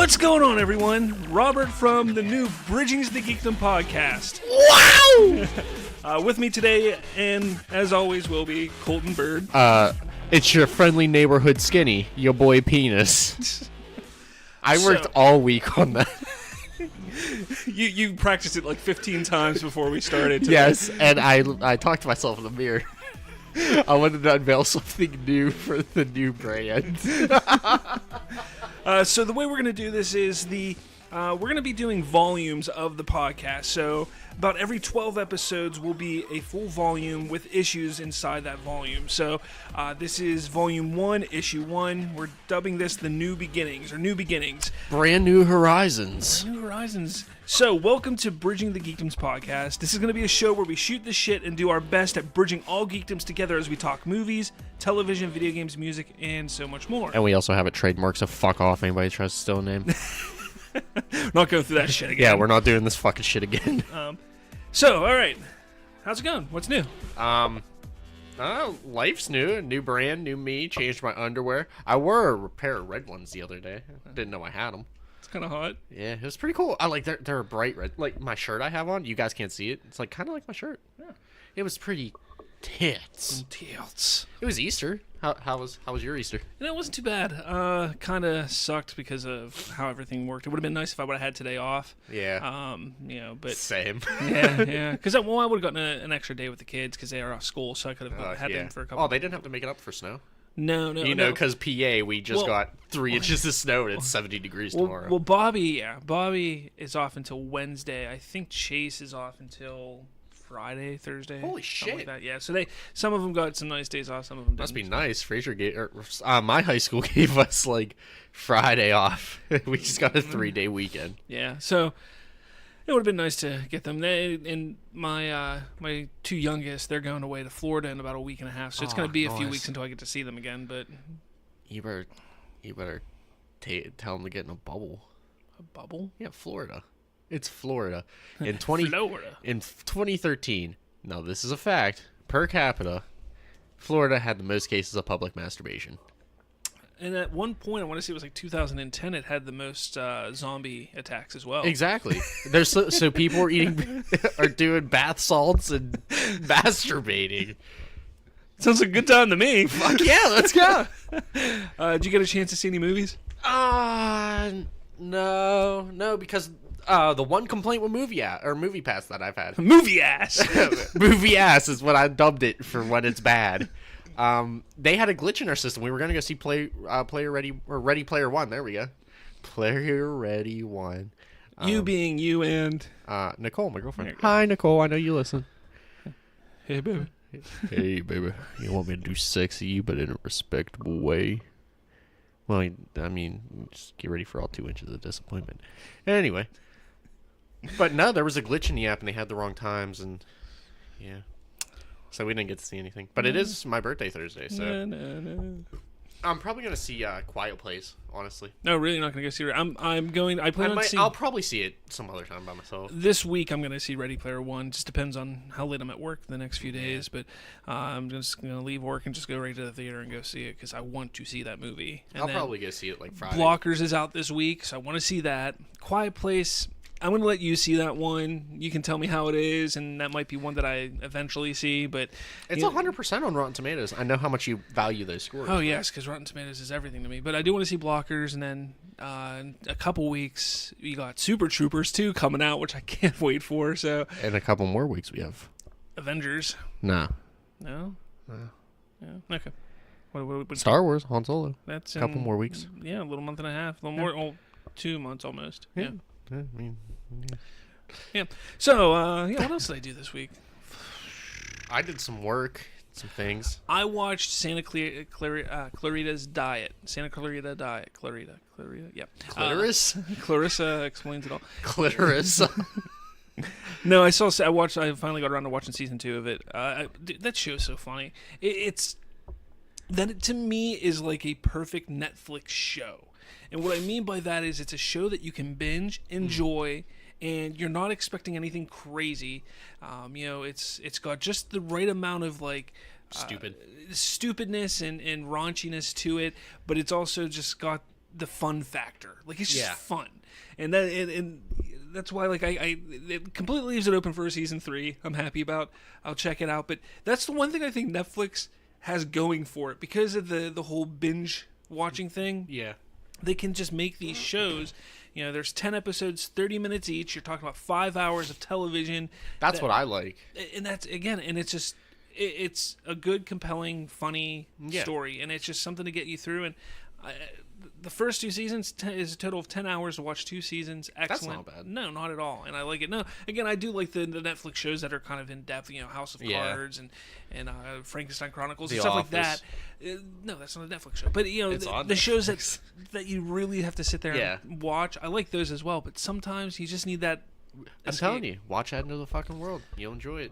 What's going on, everyone? Robert from the new Bridging the Geekdoms podcast. Wow! With me today, and as always, will be Colton Bird. It's your friendly neighborhood skinny, your boy Penis. I worked all week on that. You practiced it like 15 times before we started today. Yes, and I talked to myself in the mirror. I wanted to unveil something new for the new brand. So the way we're going to do this is we're going to be doing volumes of the podcast. So about every 12 episodes will be a full volume with issues inside that volume. So this is volume 1, issue 1. We're dubbing this the New Beginnings, or New Beginnings. Brand new horizons. New horizons. So welcome to Bridging the Geekdoms podcast. This is going to be a show where we shoot the shit and do our best at bridging all geekdoms together as we talk movies, television, video games, music, and so much more. And we also have it trademarked, so fuck off anybody tries to steal a name. Not going through that shit again. Yeah, we're not doing this fucking shit again. So, all right. How's it going? What's new? Life's new. A new brand, new me. Changed my underwear. I wore a pair of red ones the other day. Didn't know I had them. It's kind of hot. Yeah, it was pretty cool. I like they're a bright red. Like my shirt I have on. You guys can't see it. It's like kind of like my shirt. Yeah. It was pretty tits. Tits. It was Easter. How was your Easter? And it wasn't too bad. Kind of sucked because of how everything worked. It would have been nice if I would have had today off. Yeah. But Same. yeah. Because I would have gotten an extra day with the kids because they are off school, so I could have had them for a couple. Oh, they didn't have to make it up for snow. No. You know, because PA, we just got 3 inches of snow and it's 70 degrees tomorrow. Well, Bobby is off until Wednesday. I think Chase is off until Friday, Thursday. Holy shit! Like that. Yeah, so some of them got some nice days off. Some of them didn't. Must be nice. Fraser my high school gave us like Friday off. We just got a 3-day weekend. Yeah, so it would have been nice to get them. And my 2 youngest, they're going away to Florida in about a week and a half. So it's going to be a few weeks until I get to see them again. But you better tell them to get in a bubble. A bubble? Yeah, Florida. It's Florida. In 2013, now this is a fact, per capita, Florida had the most cases of public masturbation. And at one point, I want to say it was like 2010, it had the most zombie attacks as well. Exactly. There's so people are doing bath salts and masturbating. Sounds like a good time to me. Fuck yeah, let's go. Did you get a chance to see any movies? No, because the one complaint with Movie Pass that I've had. Movie ass. Movie ass is what I dubbed it for when it's bad. They had a glitch in our system. We were gonna go see Ready Player One. There we go. Player Ready One. You being you and Nicole, my girlfriend. Hi, Nicole. I know you listen. Hey, baby. Hey, baby. You want me to do sexy, but in a respectable way? Well, I mean, just get ready for all 2 inches of disappointment. Anyway. But no, there was a glitch in the app, and they had the wrong times, and yeah. So we didn't get to see anything. But it is my birthday Thursday, so... No. I'm probably going to see Quiet Place, honestly. No, really not going to go see it. I'll probably see it some other time by myself. This week I'm going to see Ready Player One. Just depends on how late I'm at work the next few days. But I'm just going to leave work and just go right to the theater and go see it because I want to see that movie. And I'll probably go see it like Friday. Blockers is out this week, so I want to see that. Quiet Place... I'm going to let you see that one. You can tell me how it is, and that might be one that I eventually see. But it's 100% on Rotten Tomatoes. I know how much you value those scores. Oh, yes, because Rotten Tomatoes is everything to me. But I do want to see Blockers, and then in a couple weeks, we got Super Troopers 2 coming out, which I can't wait for. So in a couple more weeks, we have Avengers. No? Yeah, okay. What, Star Wars, Han Solo. That's a couple more weeks. Yeah, a little month and a half. A little more, 2 months almost. Yeah. Yeah. So, what else did I do this week? I did some work, some things. I watched Clarita's Diet. Santa Clarita Diet. Clarita. Yeah. Clitoris? Clarissa explains it all. Clitoris. No, I finally got around to watching season 2 of it. Dude, that show's so funny. To me is like a perfect Netflix show. And what I mean by that is it's a show that you can binge, enjoy, and you're not expecting anything crazy. It's got just the right amount of like stupidness and raunchiness to it, but it's also just got the fun factor. Like, it's just Yeah. fun, and that's why, like, it completely leaves it open for a season 3. I'm happy about. I'll check it out. But that's the one thing I think Netflix has going for it, because of the whole binge watching thing. Yeah. They can just make these shows. You know, there's 10 episodes, 30 minutes each. You're talking about 5 hours of television. That's what I like. And that's, again, and it's just, it's a good, compelling, funny story. And it's just something to get you through. And the first 2 seasons is a total of 10 hours to watch 2 seasons. Excellent. That's not bad. No, not at all. And I like it. No, again, I do like the Netflix shows that are kind of in depth. You know, House of Cards and Frankenstein Chronicles and stuff like that. No, that's not a Netflix show. But you know, the shows that you really have to sit there and watch. I like those as well. But sometimes you just need that. I'm telling you, watch Out Into the Fucking World. You'll enjoy it.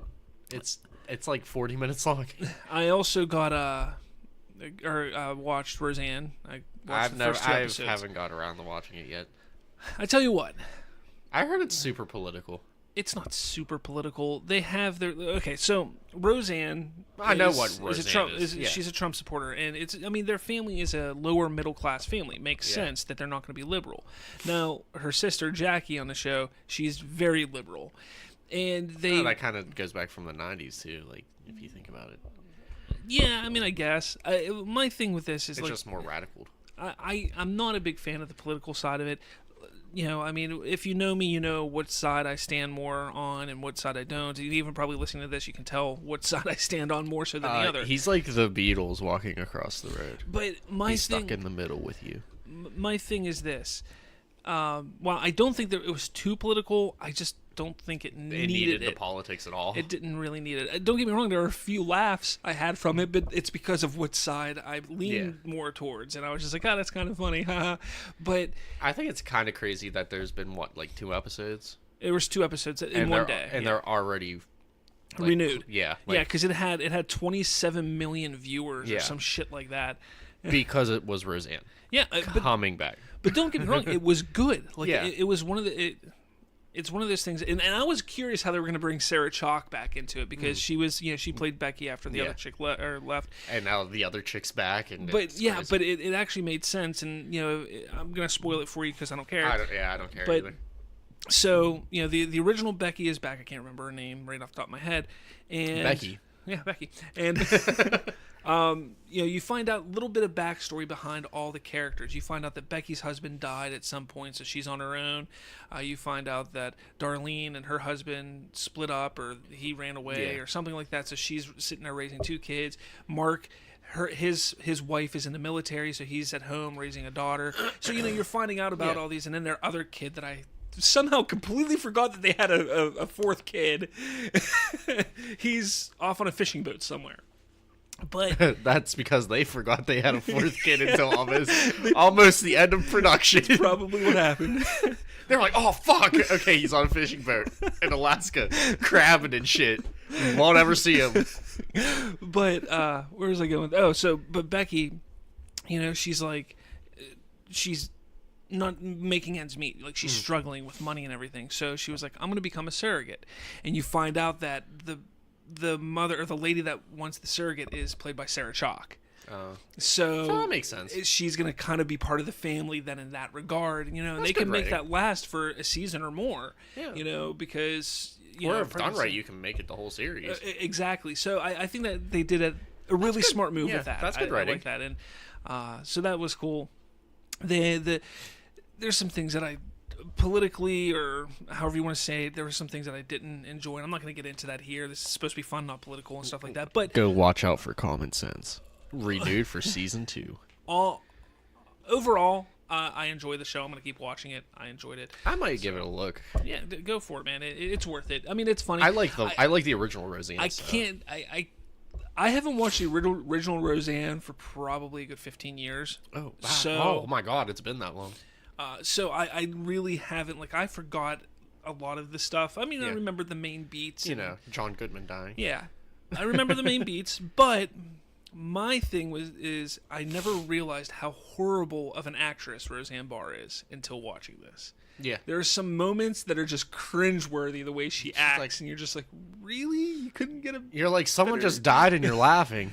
It's like 40 minutes long. I also got watched Roseanne. I haven't got around to watching it yet. I tell you what, I heard it's super political. It's not super political. They have their so Roseanne. I know what Roseanne is. She's a Trump supporter, and their family is a lower middle class family. It makes sense that they're not going to be liberal. Now, her sister Jackie on the show, she's very liberal, and that kind of goes back from the '90s too. Like, if you think about it. Yeah, I mean, I guess my thing with this is it's just more radical. I'm not a big fan of the political side of it. You know, I mean, if you know me, you know what side I stand more on and what side I don't. Even probably listening to this, you can tell what side I stand on more so than the other. He's like the Beatles walking across the road. But he's stuck in the middle with you. My thing is this. While I don't think that it was too political, I just don't think it needed the politics at all. It didn't really need it. Don't get me wrong, there were a few laughs I had from it, but it's because of what side I leaned more towards, and I was just like, that's kind of funny, But I think it's kind of crazy that there's been, like 2 episodes? There was 2 episodes in one day. And they're already... renewed. Yeah. Because it had 27 million viewers or some shit like that. Because it was Roseanne. Yeah. Coming back. But don't get me wrong, it was good. Like, it was one of the... It's one of those things, and I was curious how they were going to bring Sarah Chalke back into it, because she was, she played Becky after the other chick left, and now the other chick's back. And but it actually made sense, and I'm going to spoil it for you because I don't care. I don't care either. So the original Becky is back. I can't remember her name right off the top of my head. And Becky. Yeah, Becky. And you find out a little bit of backstory behind all the characters. You find out that Becky's husband died at some point, so she's on her own. You find out that Darlene and her husband split up, or he ran away, or something like that. So she's sitting there raising 2 kids. Mark, his wife is in the military, so he's at home raising a daughter. So you're finding out about all these, and then their other kid that I somehow completely forgot that they had a 4th kid. He's off on a fishing boat somewhere. But that's because they forgot they had a 4th kid until almost the end of production. That's probably what happened. They're like, oh fuck, okay, he's on a fishing boat in Alaska, crabbing and shit. Won't ever see him. But where was I going? But Becky, she's like, she's not making ends meet. Like, she's struggling with money and everything. So she was like, I'm going to become a surrogate. And you find out that the mother, or the lady that wants the surrogate, is played by Sarah Chalke. So that makes sense. She's going to kind of be part of the family then in that regard. And they can make that last for a season or more. Yeah. Because if done right, you can make it the whole series. Exactly. So I think that they did a really smart move with that. That's good writing. I like that, and so that was cool. There's some things that I politically, or however you want to say it, there were some things that I didn't enjoy, and I'm not going to get into that here. This is supposed to be fun, not political and stuff like that. But go watch out for Common Sense. Renewed for season 2. Overall, I enjoy the show. I'm going to keep watching it. I enjoyed it. I might give it a look. Yeah, go for it, man. It's worth it. I mean, it's funny. I like the original Roseanne. I haven't watched the original Roseanne for probably a good 15 years. Oh, wow. Oh my God, it's been that long. So I really haven't, I forgot a lot of the stuff. I mean, I remember the main beats. John Goodman dying. Yeah, I remember the main beats, but my thing is I never realized how horrible of an actress Roseanne Barr is until watching this. Yeah. There are some moments that are just cringeworthy, the way she acts, and you're just like, really? You couldn't get a... You're like, someone just died and you're laughing.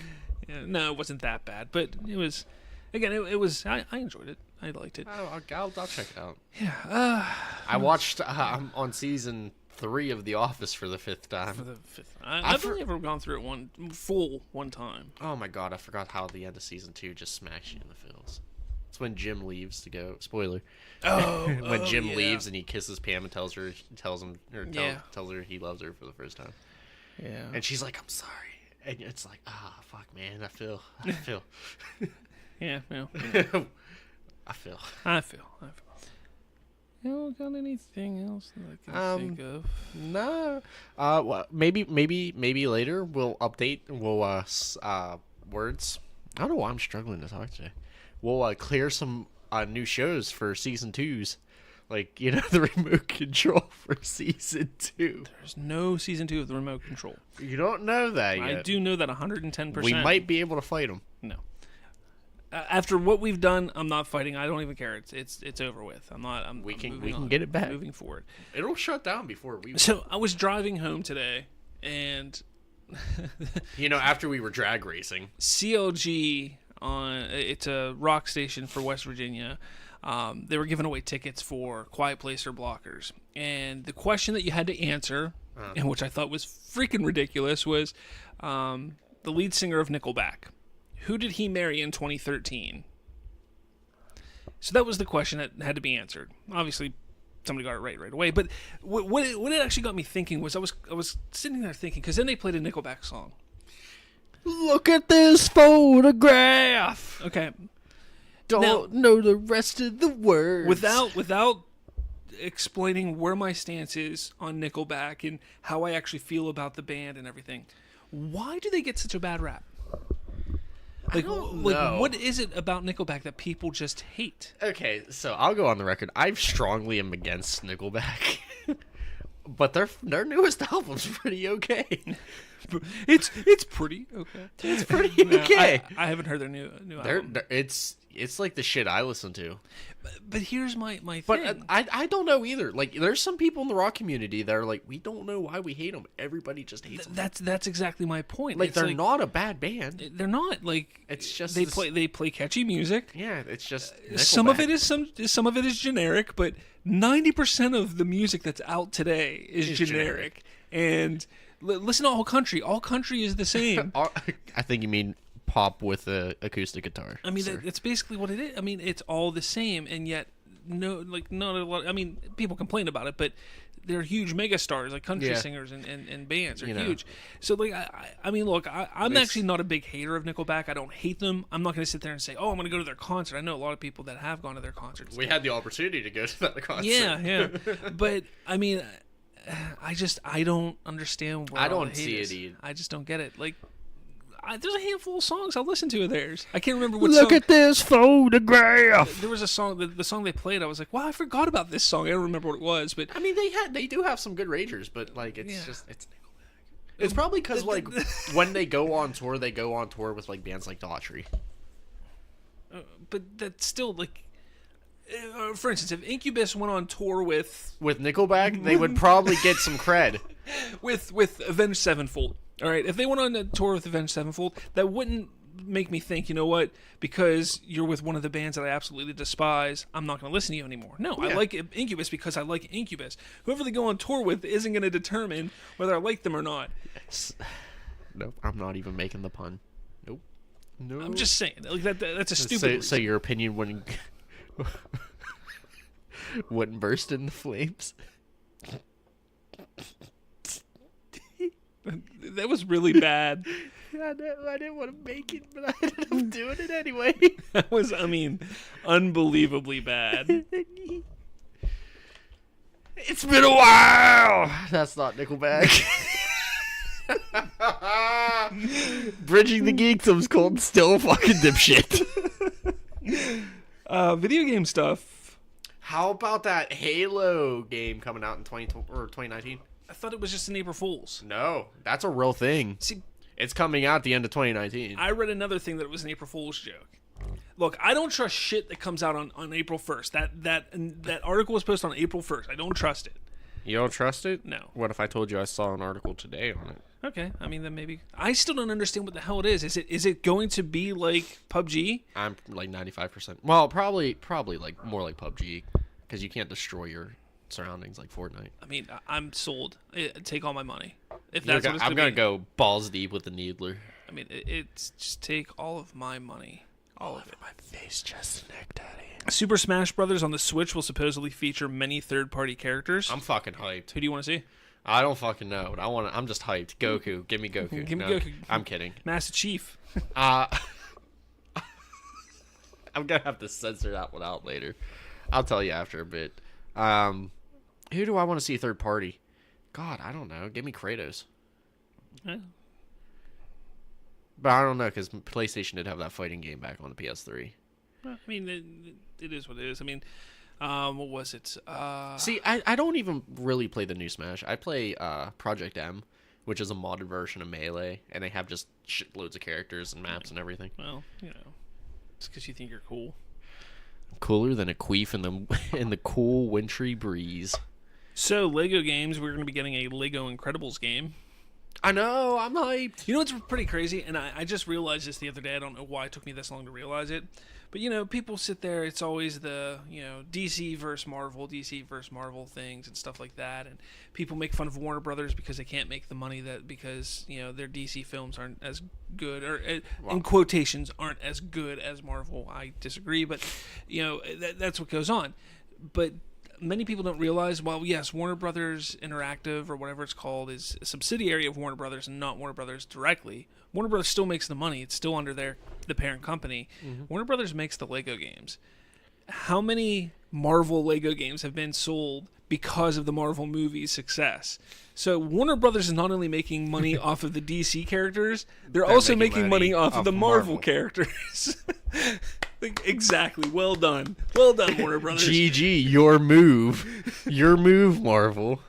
Yeah, no, it wasn't that bad, but it was... Again, it was... I enjoyed it. I liked it. I'll check it out. Yeah. I watched on season 3 of The Office for the 5th time. I've only ever gone through it one time. Oh my god, I forgot how the end of season 2 just smacks you in the feels. It's when Jim leaves to go. Spoiler. When Jim leaves and he kisses Pam and tells her he loves her for the first time. Yeah. And she's like, "I'm sorry." And it's like, fuck, man, I feel. Yeah. I feel. You don't got anything else that I can think of? No. Well, maybe later we'll update. We'll words. I don't know why I'm struggling to talk today. We'll clear some new shows for season 2s, like the remote control for season 2. There's no season 2 of the remote control. You don't know that yet. I do know that 110%. We might be able to fight them. No. After what we've done, I'm not fighting. I don't even care. It's over with. We can get it back. Moving forward. It'll shut down before we. So I was driving home today, and after we were drag racing, CLG it's a rock station for West Virginia. They were giving away tickets for Quiet Place or Blockers, and the question that you had to answer, and which I thought was freaking ridiculous, was the lead singer of Nickelback. Who did he marry in 2013? So that was the question that had to be answered. Obviously, somebody got it right away. But what it actually got me thinking was I was sitting there thinking, because then they played a Nickelback song. Look at this photograph. Okay. Don't know the rest of the words. Without explaining where my stance is on Nickelback and how I actually feel about the band and everything, why do they get such a bad rap? Like, what is it about Nickelback that people just hate? Okay, so I'll go on the record. I strongly am against Nickelback, but their newest album's pretty okay. It's pretty okay. It's pretty okay. I haven't heard their new album. It's like the shit I listen to. But here's my thing. But I don't know either. Like, there's some people in the rock community that are like, we don't know why we hate them. Everybody just hates them. That's exactly my point. Like, they're not a bad band. They're not. Like, it's just they play catchy music. Yeah, it's just Nickelback. Some of it is generic, but 90% of the music that's out today is generic. And listen to All Country. All Country is the same. I think you mean pop with an acoustic guitar. I mean, that's basically what it is. I mean, it's all the same, and yet not a lot. I mean, people complain about it, but they're huge megastars, like country singers and bands are huge. So, like, I mean, look, I'm actually not a big hater of Nickelback. I don't hate them. I'm not going to sit there and say, oh, I'm going to go to their concert. I know a lot of people that have gone to their concerts. We had the opportunity to go to that concert. Yeah. But, I mean, I don't understand where I don't see it either. I just don't get it. Like, there's a handful of songs I'll listen to of theirs. I can't remember what Look song. At this photograph. There was a song, the song they played, I was like, wow, I forgot about this song. I don't remember what it was, but I mean, they do have some good ragers, but like it's Nickelback. It's probably because like when they go on tour with like bands like Daughtry. But that's still like, for instance, if Incubus went on tour with Nickelback, they would probably get some cred. with Avenged Sevenfold. All right, if they went on a tour with Avenged Sevenfold, that wouldn't make me think, you know what, because you're with one of the bands that I absolutely despise, I'm not going to listen to you anymore. No, I like Incubus because I like Incubus. Whoever they go on tour with isn't going to determine whether I like them or not. Yes. Nope, I'm not even making the pun. Nope. No. I'm just saying, like that's a stupid So your opinion wouldn't burst into flames? That was really bad. I didn't want to make it, but I ended up doing it anyway. That was, I mean, unbelievably bad. It's been a while. That's not Nickelback. Bridging the Geekdoms called Still Fucking Dipshit. Video game stuff. How about that Halo game coming out in 2019? I thought it was just an April Fool's. No, that's a real thing. See, it's coming out at the end of 2019. I read another thing that it was an April Fool's joke. Look, I don't trust shit that comes out on April 1st. That article was posted on April 1st. I don't trust it. You don't trust it? No. What if I told you I saw an article today on it? Okay, I mean then maybe I still don't understand what the hell it is. Is it going to be like PUBG? I'm like 95%. Well, probably like more like PUBG because you can't destroy your surroundings like Fortnite. I mean, I'm sold. Take all my money. If that's what it's I'm gonna go balls deep with the Needler. I mean, it's just take all of my money. All of it. My face, chest, neck, daddy. Super Smash Brothers on the Switch will supposedly feature many third-party characters. I'm fucking hyped. Who do you want to see? I don't fucking know. But I'm just hyped. Goku, give me Goku. Give me Goku. I'm kidding. Master Chief. I'm gonna have to censor that one out later. I'll tell you after a bit. Who do I want to see third party? God, I don't know. Give me Kratos. Yeah. But I don't know because PlayStation did have that fighting game back on the PS3. Well, I mean, it is what it is. I mean, what was it? See, I don't even really play the new Smash. I play Project M, which is a modded version of Melee, and they have just shitloads of characters and maps and everything. Well, it's because you think you're cool. I'm cooler than a queef in the cool wintry breeze. So, Lego games, we're going to be getting a Lego Incredibles game. I know, I'm hyped. You know what's pretty crazy? And I just realized this the other day. I don't know why it took me this long to realize it. But, people sit there. It's always the, DC versus Marvel things and stuff like that. And people make fun of Warner Brothers because they can't make the money because, their DC films aren't as good. Or, in quotations, aren't as good as Marvel. I disagree. But, that's what goes on. But many people don't realize, well, yes, Warner Brothers Interactive or whatever it's called is a subsidiary of Warner Brothers and not Warner Brothers directly. Warner Brothers still makes the money. It's still under the parent company. Mm-hmm. Warner Brothers makes the Lego games. How many Marvel Lego games have been sold because of the Marvel movie's success? So Warner Brothers is not only making money off of the DC characters, they're also making money off of the Marvel characters. Exactly. Well done. Well done, Warner Brothers. GG, your move. Your move, Marvel.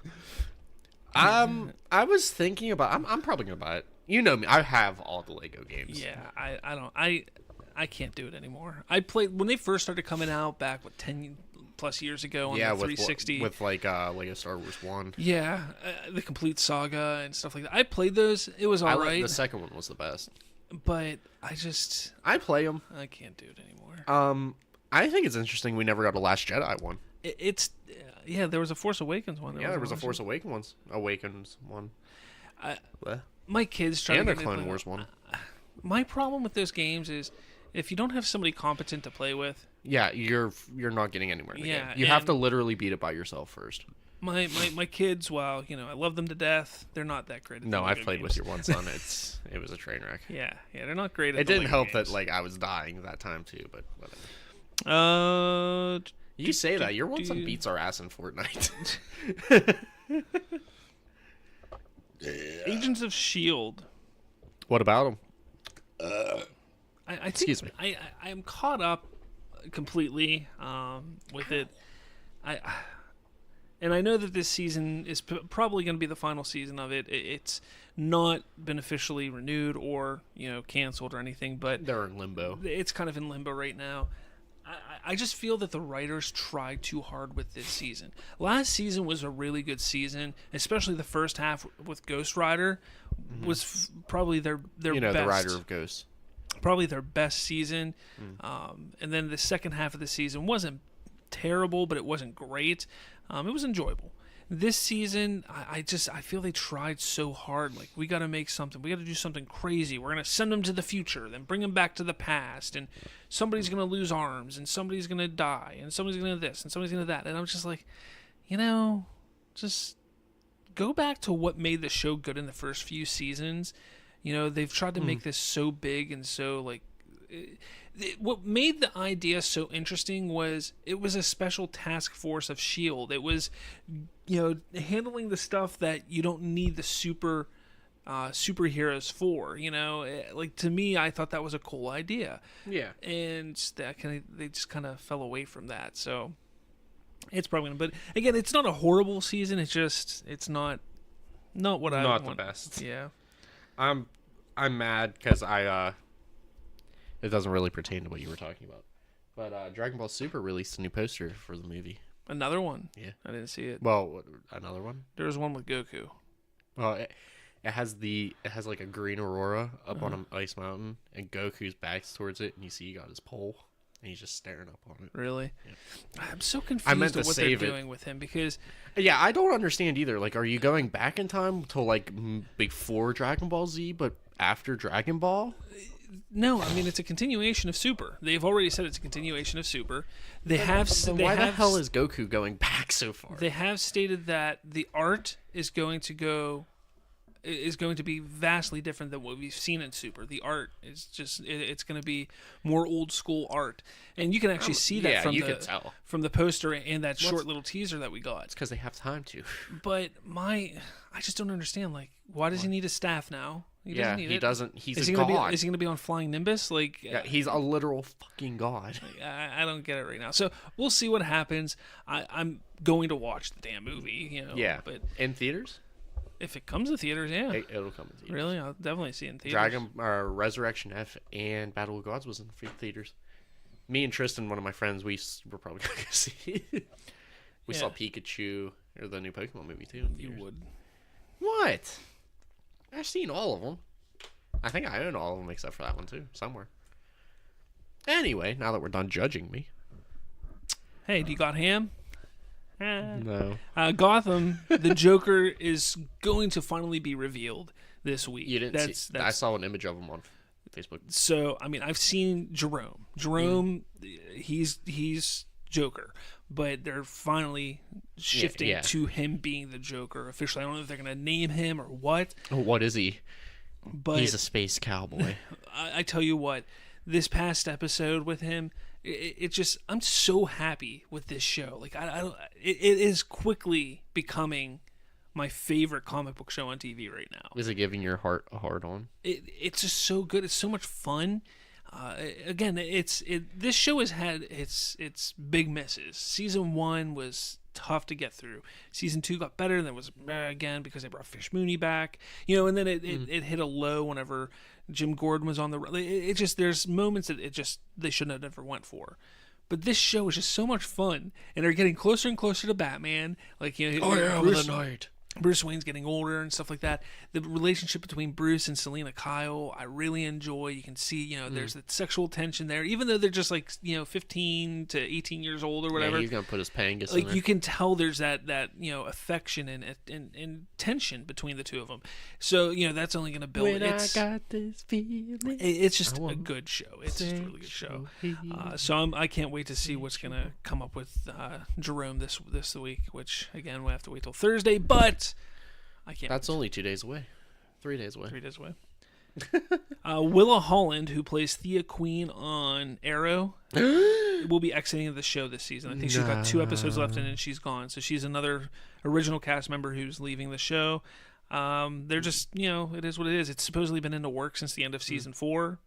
I was thinking about I'm probably gonna buy it. You know me, I have all the Lego games. Yeah, I can't do it anymore. I played when they first started coming out back 10 plus years ago on the 360 with Lego Star Wars 1. Yeah, the complete saga and stuff like that. I played those. It was all right. The second one was the best. But I play them. I can't do it anymore. I think it's interesting we never got a Last Jedi one. There was a Force Awakens one. There was a Force Awakens one. My kids try and to a Clone Wars one. My problem with those games is if you don't have somebody competent to play with. Yeah, you're not getting anywhere in the game. You have to literally beat it by yourself first. My kids, while I love them to death, they're not that great at No, I've played with your one son. It was a train wreck. Yeah, they're not great at it. Didn't help that I was dying that time too, but whatever. You say that your one son beats our ass in Fortnite. Agents of S.H.I.E.L.D. What about them? Excuse me. I am caught up completely with it. And I know that this season is probably going to be the final season of it. It's not been officially renewed or canceled or anything, but they're in limbo. It's kind of in limbo right now. I just feel that the writers tried too hard with this season. Last season was a really good season, especially the first half with Ghost Rider was probably their best. The Rider of Ghosts. Probably their best season. And then the second half of the season wasn't terrible, but it wasn't great. It was enjoyable. This season, I feel they tried so hard. Like, we got to make something. We got to do something crazy. We're going to send them to the future, then bring them back to the past, and somebody's going to lose arms, and somebody's going to die, and somebody's going to this, and somebody's going to that. And I'm just like, just go back to what made the show good in the first few seasons. They've tried to make this so big and so, what made the idea so interesting was it was a special task force of S.H.I.E.L.D. It was, handling the stuff that you don't need the superheroes for. To me, I thought that was a cool idea. Yeah, and they just kind of fell away from that. So it's probably gonna. But again, it's not a horrible season. It's not what I want. Not the best. Yeah, I'm mad because it doesn't really pertain to what you were talking about. But Dragon Ball Super released a new poster for the movie. Another one? Yeah. I didn't see it. Well, another one? There was one with Goku. Well, It has like a green aurora up on an ice mountain, and Goku's back's towards it, and you see he got his pole, and he's just staring up on it. Really? Yeah. I'm so confused at what they're doing with him because... Yeah, I don't understand either. Like, are you going back in time to, like, before Dragon Ball Z, but after Dragon Ball? No, I mean, it's a continuation of Super. They've already said it's a continuation of Super. Why the hell is Goku going back so far? They have stated that the art is going to be vastly different than what we've seen in Super. The art is just it's going to be more old school art, and you can actually see that from the poster and that short little teaser that we got. It's because they have time to. But I just don't understand. Like, why does he need a staff now? He doesn't. He's a god. Is he going to be on Flying Nimbus? Like, yeah, he's a literal fucking god. I don't get it right now. So we'll see what happens. I'm going to watch the damn movie. Yeah, but in theaters. If it comes to theaters, yeah. It'll come in theaters. Really? I'll definitely see it in theaters. Resurrection F and Battle of Gods was in theaters. Me and Tristan, one of my friends, were probably going to see it. We saw Pikachu, or the new Pokemon movie, too. You would. What? I've seen all of them. I think I own all of them except for that one, too, somewhere. Anyway, now that we're done judging me. Hey, do you got ham? No. Gotham, the Joker is going to finally be revealed this week. You didn't see? I saw an image of him on Facebook. So, I mean, I've seen Jerome. He's Joker, but they're finally shifting to him being the Joker officially. I don't know if they're going to name him or what. What is he? But he's a space cowboy. I tell you what, this past episode with him, it just, I'm so happy with this show. Like, it is quickly becoming my favorite comic book show on TV right now. Is it giving your heart a hard on? It's just so good. It's so much fun. Again, this show has had its big misses. Season 1 was tough to get through. Season 2 got better, and then was again because they brought Fish Mooney back. And then it hit a low whenever Jim Gordon was on the... It just, there's moments that they shouldn't have never went for. But this show is just so much fun, and they're getting closer and closer to Batman. Like, the night. Bruce Wayne's getting older and stuff like that. The relationship between Bruce and Selena Kyle, I really enjoy. You can see, there's that sexual tension there, even though they're just like, 15 to 18 years old or whatever. Yeah, he's gonna put his pangus in there. You can tell there's that affection and tension between the two of them. So that's only gonna build. When I got this feeling, it's just a good show. It's just a really good show. So I can't wait to see what's gonna come up with Jerome this week. Which again, we'll have to wait till Thursday, but. I can't. That's only 2 days away. 3 days away. 3 days away. Willa Holland, who plays Thea Queen on Arrow, will be exiting the show this season. I think she's got 2 episodes left and she's gone. So she's another original cast member who's leaving the show. They're just, it is what it is. It's supposedly been in the works since the end of season 4.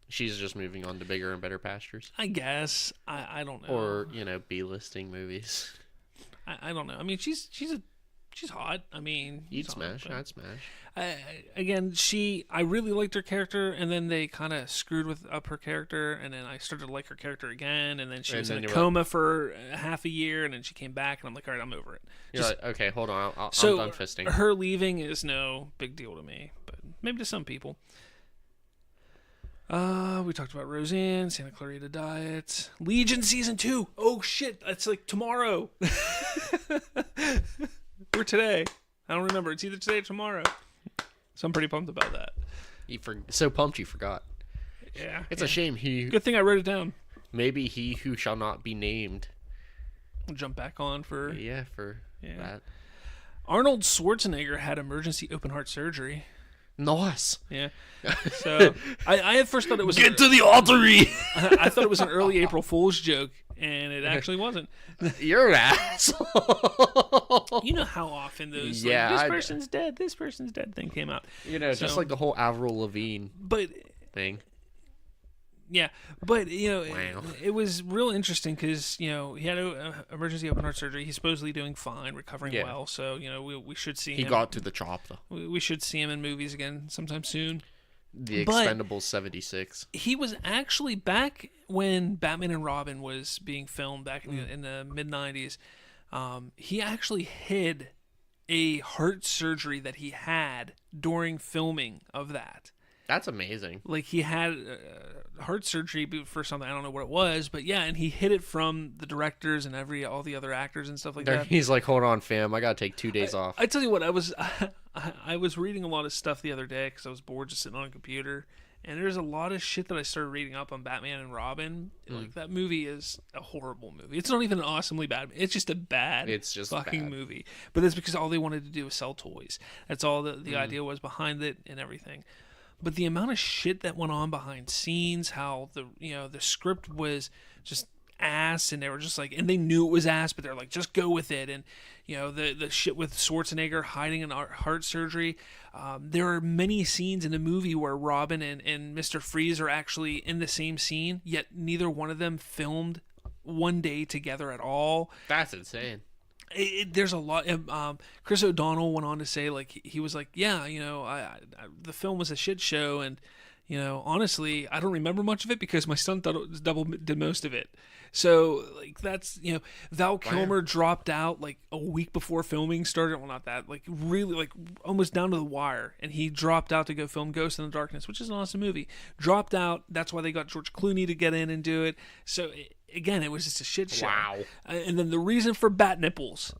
She's just moving on to bigger and better pastures. I guess. I don't know. Or, B-listing movies. I don't know. I mean, she's hot. I mean, I'd smash. Again, I really liked her character, and then they kind of screwed up her character, and then I started to like her character again, and then she was in a coma for half a year, and then she came back, and I'm like, all right, I'm over it. Like, okay, hold on, I'm done fisting. Her leaving is no big deal to me, but maybe to some people. We talked about Roseanne, Santa Clarita Diet, Legion Season 2. Oh, shit, that's like tomorrow. Or today. I don't remember. It's either today or tomorrow. So I'm pretty pumped about that. So pumped you forgot. Yeah. It's a shame. Good thing I wrote it down. Maybe he who shall not be named. We'll jump back on for that. Arnold Schwarzenegger had emergency open heart surgery. Nice. Yeah. So I at first thought it was get to the artery. I thought it was an early April Fool's joke, and it actually wasn't. You're an asshole. You know how often those this person's dead, this person's dead thing came out. Just like the whole Avril Lavigne thing. Yeah, but wow. It was real interesting because he had emergency open heart surgery. He's supposedly doing fine, recovering well. So we should see him. He got to the chop though. We should see him in movies again sometime soon. The Expendables 76. He was actually back when Batman and Robin was being filmed back in the mid 90s. He actually hid a heart surgery that he had during filming of that. That's amazing. Like, he had heart surgery for something, I don't know what it was, but yeah, and he hid it from the directors and all the other actors and stuff like that. He's like, hold on, fam, I gotta take 2 days off. I tell you what, I was reading a lot of stuff the other day because I was bored just sitting on a computer, and there's a lot of shit that I started reading up on Batman and Robin. Like, that movie is a horrible movie. It's not even an awesomely bad movie. It's just a bad fucking movie. But that's because all they wanted to do was sell toys. That's all the idea was behind it and everything. But the amount of shit that went on behind scenes, how the script was just ass, and they were just like, and they knew it was ass, but they're like, just go with it. And the shit with Schwarzenegger hiding in heart surgery. There are many scenes in the movie where Robin and Mr. Freeze are actually in the same scene, yet neither one of them filmed one day together at all. That's insane. There's a lot. Chris O'Donnell went on to say, like, he was like, yeah, the film was a shit show, and honestly, I don't remember much of it because my son thought it was did most of it. So, like, that's, Val Kilmer dropped out like a week before filming started. Well, not that, like, really, like, almost down to the wire, and he dropped out to go film Ghost in the Darkness, which is an awesome movie. Dropped out. That's why they got George Clooney to get in and do it. So. Again, it was just a shit show. Wow. And then the reason for Bat Nipples.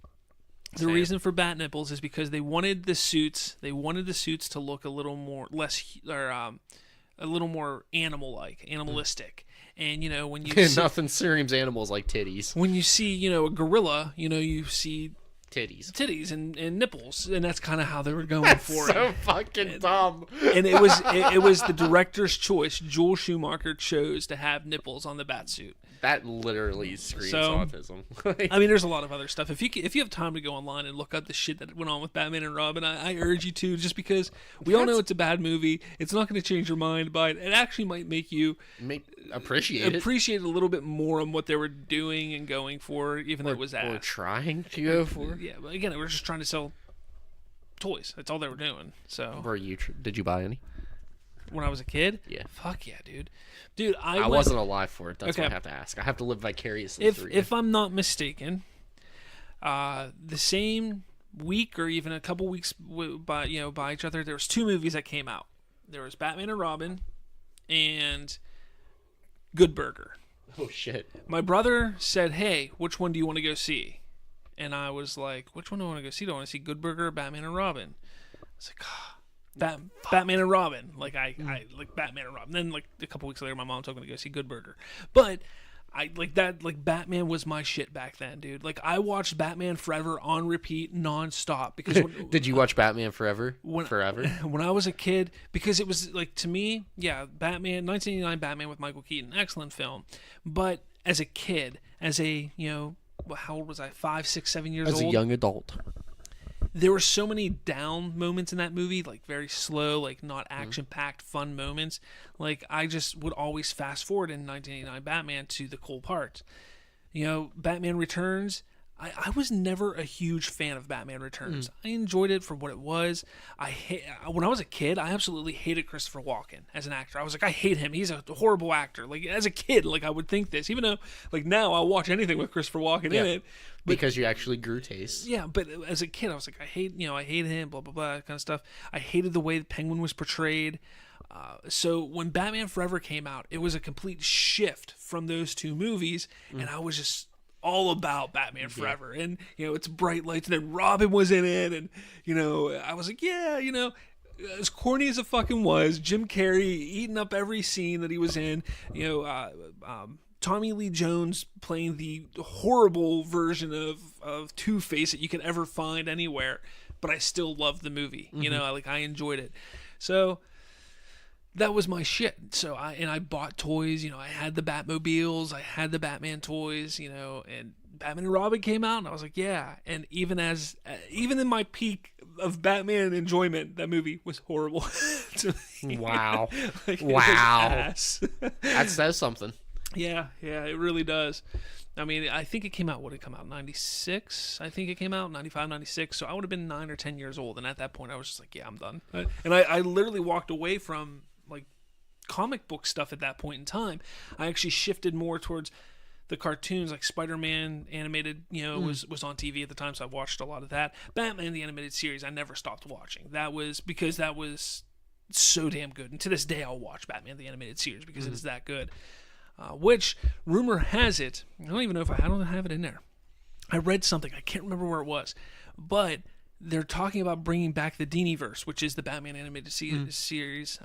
The reason for Bat Nipples is because they wanted the suits. They wanted the suits to look a little more a little more animalistic. And when you see, nothing screams animals like titties. When you see a gorilla, you see titties and nipples, and that's kind of how they were going for it. So fucking dumb. And it was the director's choice. Joel Schumacher chose to have nipples on the bat suit. That literally screams autism. I mean, there's a lot of other stuff. If you have time to go online and look up the shit that went on with Batman and Robin, I urge you to, just because we all know it's a bad movie. It's not going to change your mind, but it actually might make you appreciate it a little bit more on what they were doing and going for, even though it was ass. Or trying to go for. Yeah, but again, they were just trying to sell toys. That's all they were doing. So, did you buy any? When I was a kid? Yeah. Fuck yeah, dude. Dude, I wasn't alive for it. That's what I have to ask. I have to live vicariously through you. If I'm not mistaken, the same week or even a couple weeks by each other, there was 2 movies that came out. There was Batman and Robin and Good Burger. Oh, shit. My brother said, hey, which one do you want to go see? And I was like, which one do I want to go see? Do I want to see Good Burger or Batman and Robin? I was like, Batman and Robin. Like, I like Batman and Robin. Then, like, a couple weeks later, my mom told me to go see Good Burger. But I like that. Like, Batman was my shit back then, dude. Like, I watched Batman Forever on repeat nonstop because. Did you watch Batman Forever? Forever. When I was a kid, because it was like, to me, yeah, Batman, 1989 Batman with Michael Keaton, excellent film. But as a kid, as a how old was I? 5, 6, 7 years old. As a young adult. There were so many down moments in that movie, like very slow, like not action-packed, fun moments. Like, I just would always fast forward in 1989 Batman to the cool parts. Batman Returns, I was never a huge fan of Batman Returns. I enjoyed it for what it was. When I was a kid, I absolutely hated Christopher Walken as an actor. I was like, I hate him. He's a horrible actor. Like, as a kid, like, I would think this, even though, like, now I'll watch anything with Christopher Walken in it. Because you actually grew taste. Yeah, but as a kid, I was like, I hate him, blah, blah, blah, kind of stuff. I hated the way the Penguin was portrayed. So when Batman Forever came out, it was a complete shift from those 2 movies, and I was just all about Batman Forever. And, it's bright lights, and then Robin was in it, and, I was like, yeah, as corny as it fucking was, Jim Carrey eating up every scene that he was in, Tommy Lee Jones playing the horrible version of Two-Face that you could ever find anywhere, but I still loved the movie. I enjoyed it. So that was my shit. So I bought toys. I had the Batmobiles, I had the Batman toys. And Batman and Robin came out, and I was like, yeah. And even in my peak of Batman enjoyment, that movie was horrible. Wow. Like, wow. That says something. Yeah, it really does. I mean, I think it came out, 96? I think it came out, 95, 96. So I would have been 9 or 10 years old. And at that point, I was just like, yeah, I'm done. And I literally walked away from, like, comic book stuff at that point in time. I actually shifted more towards the cartoons, like Spider-Man animated, was on TV at the time, so I watched a lot of that. Batman the animated series, I never stopped watching. That was because that was so damn good, and to this day I'll watch Batman the animated series because it is that good. Which rumor has it, I don't even know if I don't have it in there. I read something, I can't remember where it was, but they're talking about bringing back the Diniverse, which is the Batman animated series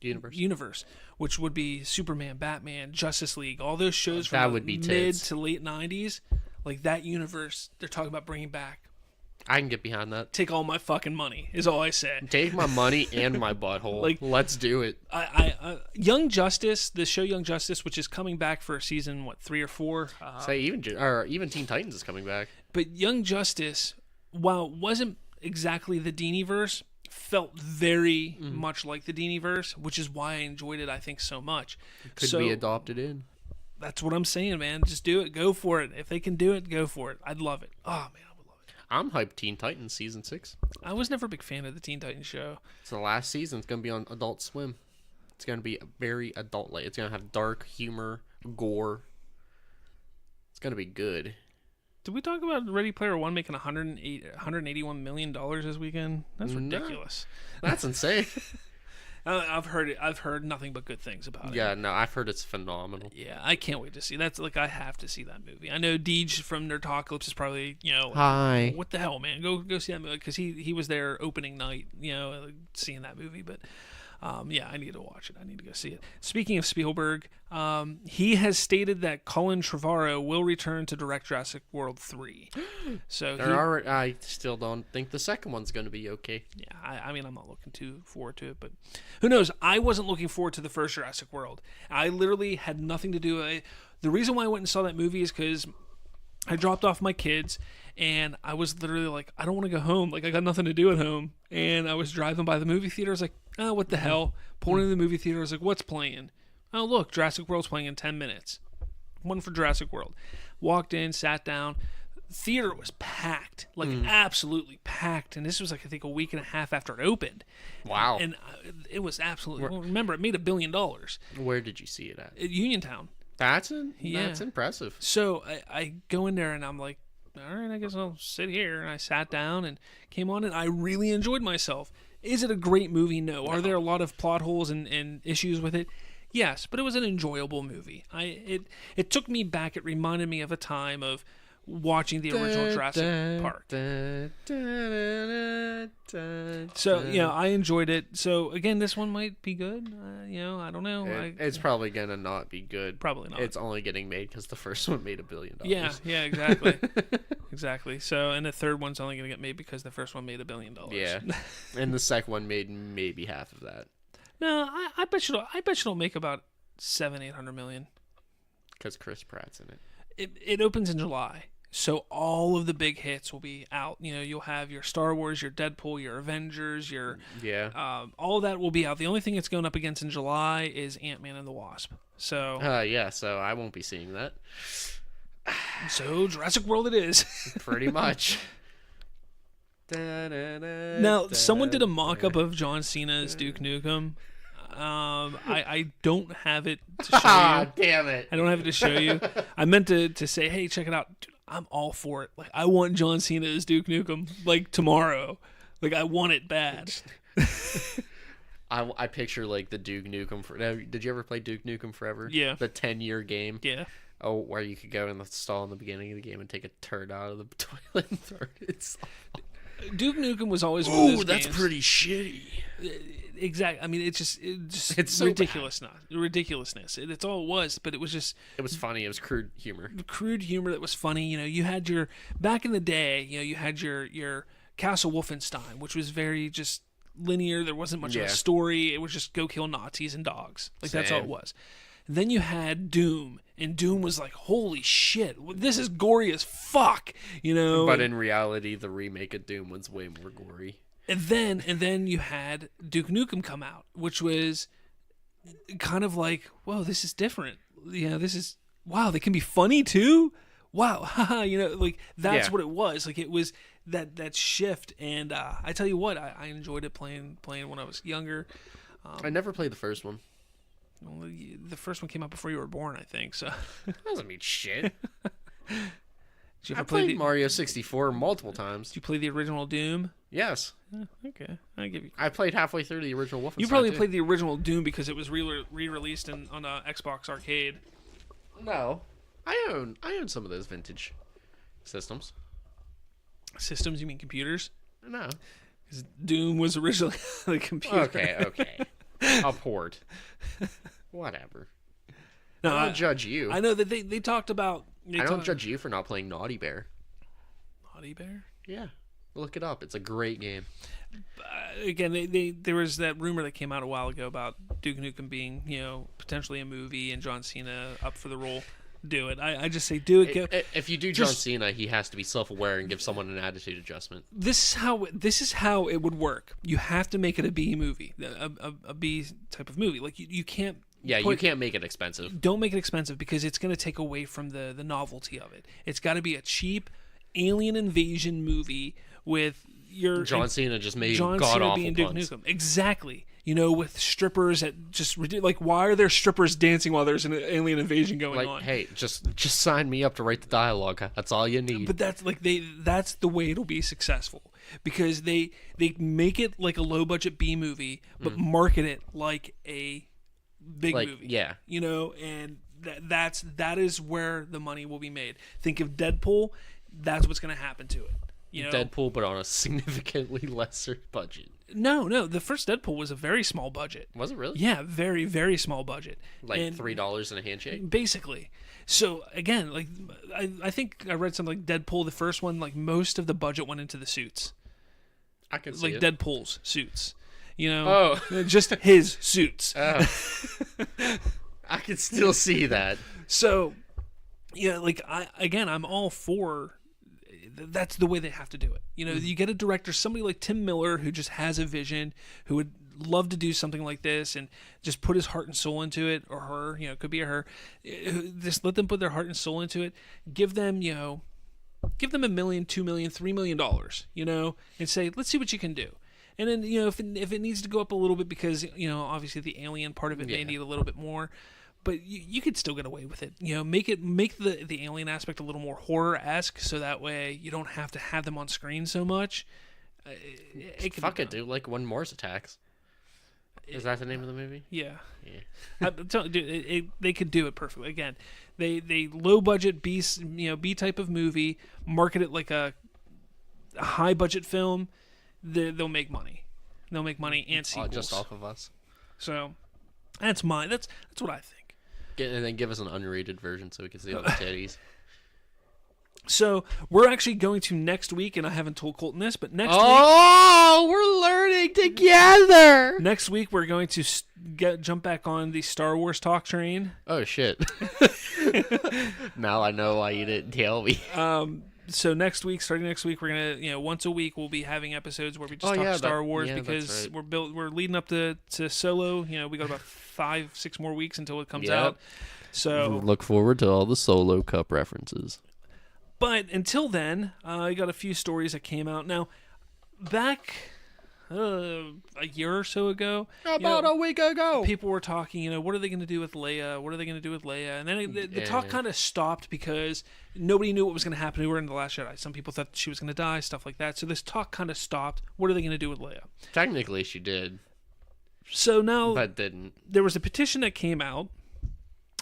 universe, which would be Superman, Batman, Justice League, all those shows from the mid to late 90s. Like that universe, they're talking about bringing back. I can get behind that. Take all my fucking money, is all I said. Take my money and my butthole. Like, let's do it. Young Justice, the show Young Justice, which is coming back for season 3 or 4. Even Teen Titans is coming back. But Young Justice, while it wasn't exactly the Diniverse, felt very much like the Diniverse, which is why I enjoyed it, I think, so much. Could be adopted in. That's what I'm saying, man. Just do it. Go for it. If they can do it, go for it. I'd love it. Oh, man, I would love it. I'm hyped Teen Titans Season 6. I was never a big fan of the Teen Titans show. It's the last season. It's going to be on Adult Swim. It's going to be very adult-like. It's going to have dark humor, gore. It's going to be good. Did we talk about Ready Player One making $181 million this weekend? That's ridiculous. No, that's insane. I've heard it. I've heard nothing but good things about it. Yeah, no, I've heard it's phenomenal. Yeah, I can't wait to see. That's like I have to see that movie. I know Deej from Nerdtalkalypse is probably hi. What the hell, man? Go see that movie because he was there opening night. Seeing that movie, but. Yeah, I need to watch it. I need to go see it. Speaking of Spielberg, he has stated that Colin Trevorrow will return to direct Jurassic World 3. So I still don't think the second one's going to be okay. Yeah, I mean, I'm not looking too forward to it, but who knows? I wasn't looking forward to the first Jurassic World. I literally had nothing to do. The reason why I went and saw that movie is because I dropped off my kids, and I was literally like, I don't want to go home. Like, I got nothing to do at home. And I was driving by the movie theater. I was like, oh, what the hell? Pulled into the movie theater. I was like, what's playing? Oh, look, Jurassic World's playing in 10 minutes. One for Jurassic World. Walked in, sat down. Theater was packed. Like, absolutely packed. And this was, like, I think a week and a half after it opened. Wow. And it was absolutely... Well, remember, it made $1 billion. Where did you see it at? Uniontown. That's impressive. So I go in there, and I'm like, all right, I guess I'll sit here. And I sat down and came on, and I really enjoyed myself. Is it a great movie? No. Are there a lot of plot holes and issues with it? Yes, but it was an enjoyable movie. It took me back. It reminded me of a time of watching the original Jurassic Park. So, I enjoyed it. So, again, this one might be good. I don't know. It's probably going to not be good. Probably not. It's only getting made because the first one made $1 billion. Yeah, exactly. Exactly. So, and the third one's only going to get made because the first one made $1 billion. Yeah. And the second one made maybe half of that. No, I bet you it'll make about $700-800 million. Because Chris Pratt's in it. It opens in July. So all of the big hits will be out. You'll have your Star Wars, your Deadpool, your Avengers, all of that will be out. The only thing it's going up against in July is Ant-Man and the Wasp. So so I won't be seeing that. So Jurassic World it is. Pretty much. Now, someone did a mock-up of John Cena as Duke Nukem. I don't have it to show you. Damn it. I don't have it to show you. I meant to say, hey, check it out. Dude, I'm all for it. Like, I want John Cena as Duke Nukem, like, tomorrow. Like, I want it bad. I picture, like, the Duke Nukem. Did you ever play Duke Nukem Forever? Yeah. The 10-year game? Yeah. Oh, where you could go in the stall in the beginning of the game and take a turd out of the toilet and throw it. Duke Nukem was always one of those that's games. pretty shitty. Exactly. I mean, it's so ridiculousness. It's all it was, but it was funny. It was crude humor. Crude humor that was funny. You had your back in the day. You had your Castle Wolfenstein, which was very just linear. There wasn't much of a story. It was just go kill Nazis and dogs. Like that's all it was. Then you had Doom, and Doom was like, holy shit, this is gory as fuck, But in reality, the remake of Doom was way more gory. And then you had Duke Nukem come out, which was kind of like, whoa, this is different. This is, wow, they can be funny too? Wow, haha, like that's what it was. Like it was that shift, and I tell you what, I enjoyed it playing when I was younger. I never played the first one. Well, the first one came out before you were born, I think. So That doesn't mean shit. did you I ever play played Mario 64 multiple times. Did you play the original Doom? Yes. Okay, I give you. I played halfway through the original Wolfenstein. You probably too. played the original Doom because it was re-released on Xbox Arcade. No. I own some of those vintage systems. Systems? You mean computers? No. Because Doom was originally the computer. Okay. A port. Whatever. No, I don't judge you. I know that they talked about. I don't judge you for not playing Naughty Bear. Naughty Bear? Yeah. Look it up. It's a great game. Again, there was that rumor that came out a while ago about Duke Nukem being, potentially a movie and John Cena up for the role. Do it. I just say do it. If you do John Cena, he has to be self-aware and give someone an attitude adjustment. This is how it would work. You have to make it a B movie, a B type of movie. Like you can't. Yeah, you can't make it expensive. Don't make it expensive because it's going to take away from the novelty of it. It's got to be a cheap alien invasion movie with your John Cena just made John god Cena awful being Duke puns. Nukem. Exactly. With strippers at just like, why are there strippers dancing while there's an alien invasion going on? Hey, just sign me up to write the dialogue. That's all you need. But that's the way it'll be successful because they make it like a low budget B movie, but market it like a big movie. Yeah. And that is where the money will be made. Think of Deadpool. That's what's going to happen to it. Deadpool, but on a significantly lesser budget. No, the first Deadpool was a very small budget. Was it really? Yeah, very, very small budget. Like $3 in a handshake? Basically. So, again, like I think I read something like Deadpool, the first one, like most of the budget went into the suits. I can see like it. Deadpool's suits. Just his suits. I can still see that. So, I'm all for. That's the way they have to do it. You get a director, somebody like Tim Miller, who just has a vision, who would love to do something like this and just put his heart and soul into it, or her, it could be a her. Just let them put their heart and soul into it. Give them $1 million, $2 million, $3 million, and say, let's see what you can do. And then, if it needs to go up a little bit because, obviously the alien part of it may need a little bit more. But you could still get away with it. Make the alien aspect a little more horror-esque, so that way you don't have to have them on screen so much. Fuck it, dude. Like when Mars attacks. Is that the name of the movie? Yeah. I'm telling you, dude, they could do it perfectly. Again, they low budget B type of movie, market it like a high budget film. They'll make money. They'll make money and sequels. Just off of us. So that's what I think. And then give us an unrated version so we can see all the titties. So we're actually going to next week, and I haven't told Colton this, but next week... Oh, we're learning together! Next week, we're going to jump back on the Star Wars talk train. Oh, shit. Now I know why you didn't tell me. So starting next week, we're gonna, once a week, we'll be having episodes where we just talk Star Wars because we're leading up to Solo. We got about 5-6 more weeks until it comes out. So look forward to all the Solo Cup references. But until then, I got a few stories that came out. Now, back a year or so ago, about a week ago, people were talking, what are they going to do with Leia? What are they going to do with Leia? And then the talk kind of stopped because nobody knew what was going to happen to her in The Last Jedi. Some people thought she was going to die, stuff like that. So this talk kind of stopped. What are they going to do with Leia? Technically, she did. So now, but didn't. There was a petition that came out,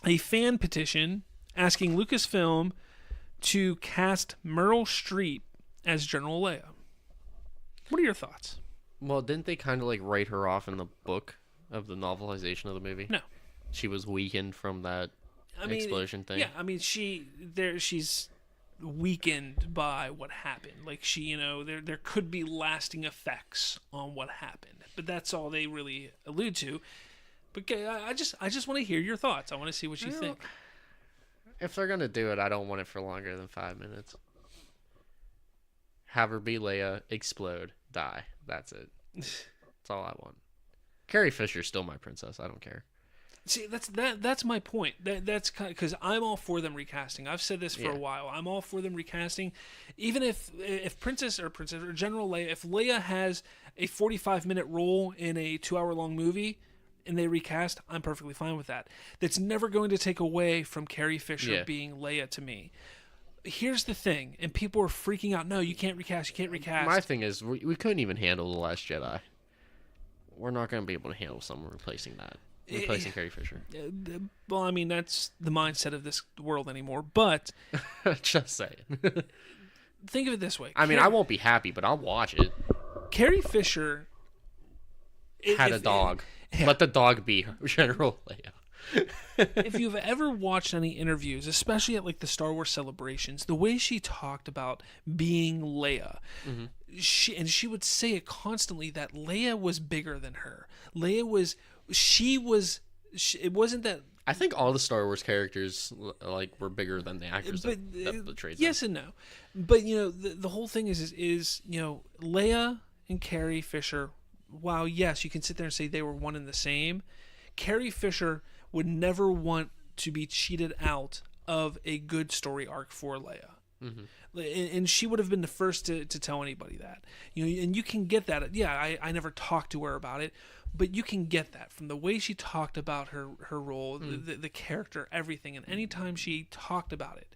a fan petition asking Lucasfilm to cast Meryl Streep as General Leia. What are your thoughts? Well, didn't they kind of write her off in the book of the novelization of the movie? No. She was weakened from that explosion thing. Yeah, she's weakened by what happened. Like there could be lasting effects on what happened. But that's all they really allude to. But I just want to hear your thoughts. I want to see what you think. If they're gonna do it, I don't want it for longer than 5 minutes. Have her be Leia, explode, die. That's it. That's all I want. Carrie Fisher's still my princess. I don't care. See, that's my point. That's kind of because I'm all for them recasting. I've said this for a while. I'm all for them recasting, even if Princess or General Leia, if Leia has a 45-minute role in a 2-hour-long movie, and they recast, I'm perfectly fine with that. That's never going to take away from Carrie Fisher Yeah. being Leia to me. Here's the thing, and people are freaking out. No, you can't recast. You can't recast. My thing is, we couldn't even handle The Last Jedi. We're not going to be able to handle someone replacing Carrie Fisher. Well, I mean, that's the mindset of this world anymore. But Just saying. think of it this way. I mean, I won't be happy, but I'll watch it. Carrie Fisher Had a dog. Let the dog be General Leia. If you've ever watched any interviews, especially at like the Star Wars celebrations, the way she talked about being Leia, she would say it constantly that Leia was bigger than her. It wasn't that. I think all the Star Wars characters were bigger than the actors that portrayed them. Yes and no, but the whole thing is Leia and Carrie Fisher. While yes, you can sit there and say they were one and the same, Carrie Fisher would never want to be cheated out of a good story arc for Leia. And she would have been the first to tell anybody that. And you can get that. Yeah, I never talked to her about it, but you can get that from the way she talked about her role, the character, everything. And anytime she talked about it,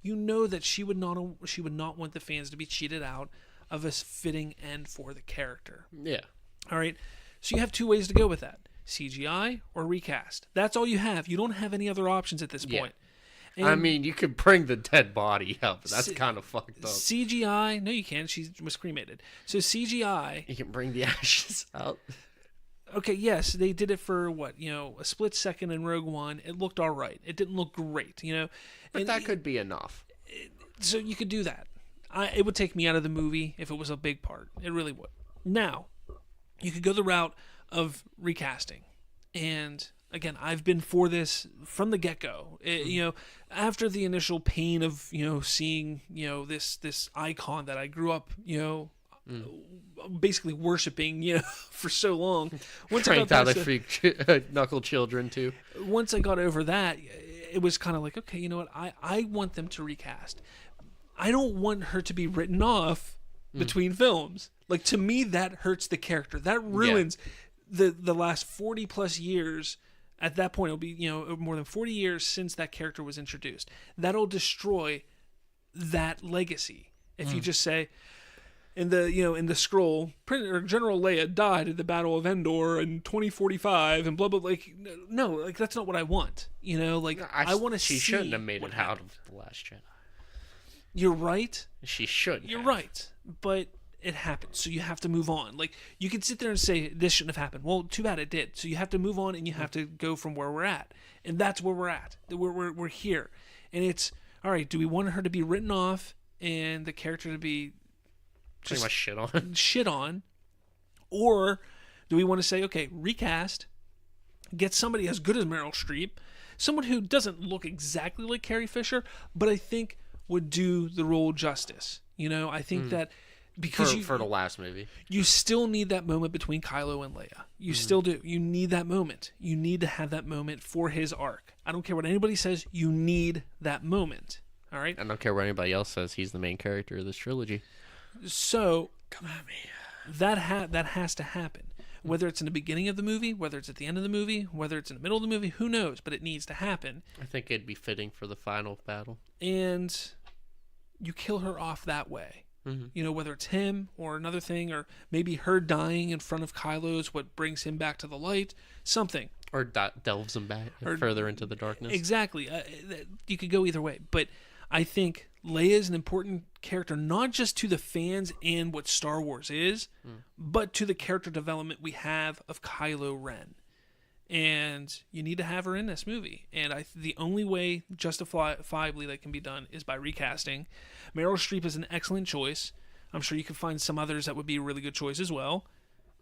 that she would not want the fans to be cheated out of a fitting end for the character. Yeah. All right. So you have two ways to go with that. CGI or recast. That's all you have. You don't have any other options at this point. And I mean, you could bring the dead body up. That's kind of fucked up. CGI, no, you can't. She was cremated. So CGI. You can bring the ashes out. Okay, yes, they did it for a split second in Rogue One. It looked all right. It didn't look great, But that could be enough. So you could do that. It would take me out of the movie if it was a big part. It really would. Now, you could go the route of recasting, and again, I've been for this from the get-go. After the initial pain of seeing this icon that I grew up basically worshiping for so long. Once I got out knuckle children too. Once I got over that, it was kind of like, okay, you know what? I want them to recast. I don't want her to be written off between films. Like, to me, that hurts the character. That ruins the last 40 plus years. At that point, it'll be more than 40 years since that character was introduced. That'll destroy that legacy. If you just say in the scroll, General Leia died at the Battle of Endor in 2045 and blah blah. Like, no, like that's not what I want. I want to see. She shouldn't have made it out of The Last Jedi. You're right. She should. You're right, but it happened, so you have to move on. Like, you can sit there and say this shouldn't have happened. Well, too bad it did. So you have to move on, and you have to go from where we're at, and that's where we're at. We're here, and it's all right. Do we want her to be written off and the character to be pretty much shit on, or do we want to say, okay, recast, get somebody as good as Meryl Streep, someone who doesn't look exactly like Carrie Fisher, but I think would do the role justice. I think that. Because for the last movie, you still need that moment between Kylo and Leia. You still do. You need that moment. You need to have that moment for his arc. I don't care what anybody says. You need that moment. All right. I don't care what anybody else says. He's the main character of this trilogy. So come at me. That has to happen. Whether it's in the beginning of the movie, whether it's at the end of the movie, whether it's in the middle of the movie, who knows? But it needs to happen. I think it'd be fitting for the final battle. And you kill her off that way. Whether it's him or another thing, or maybe her dying in front of Kylo is what brings him back to the light, something. Or delves him back further into the darkness. Exactly. You could go either way. But I think Leia is an important character, not just to the fans and what Star Wars is, but to the character development we have of Kylo Ren. And you need to have her in this movie. And the only way justifiably that can be done is by recasting. Meryl Streep is an excellent choice. I'm sure you can find some others that would be a really good choice as well.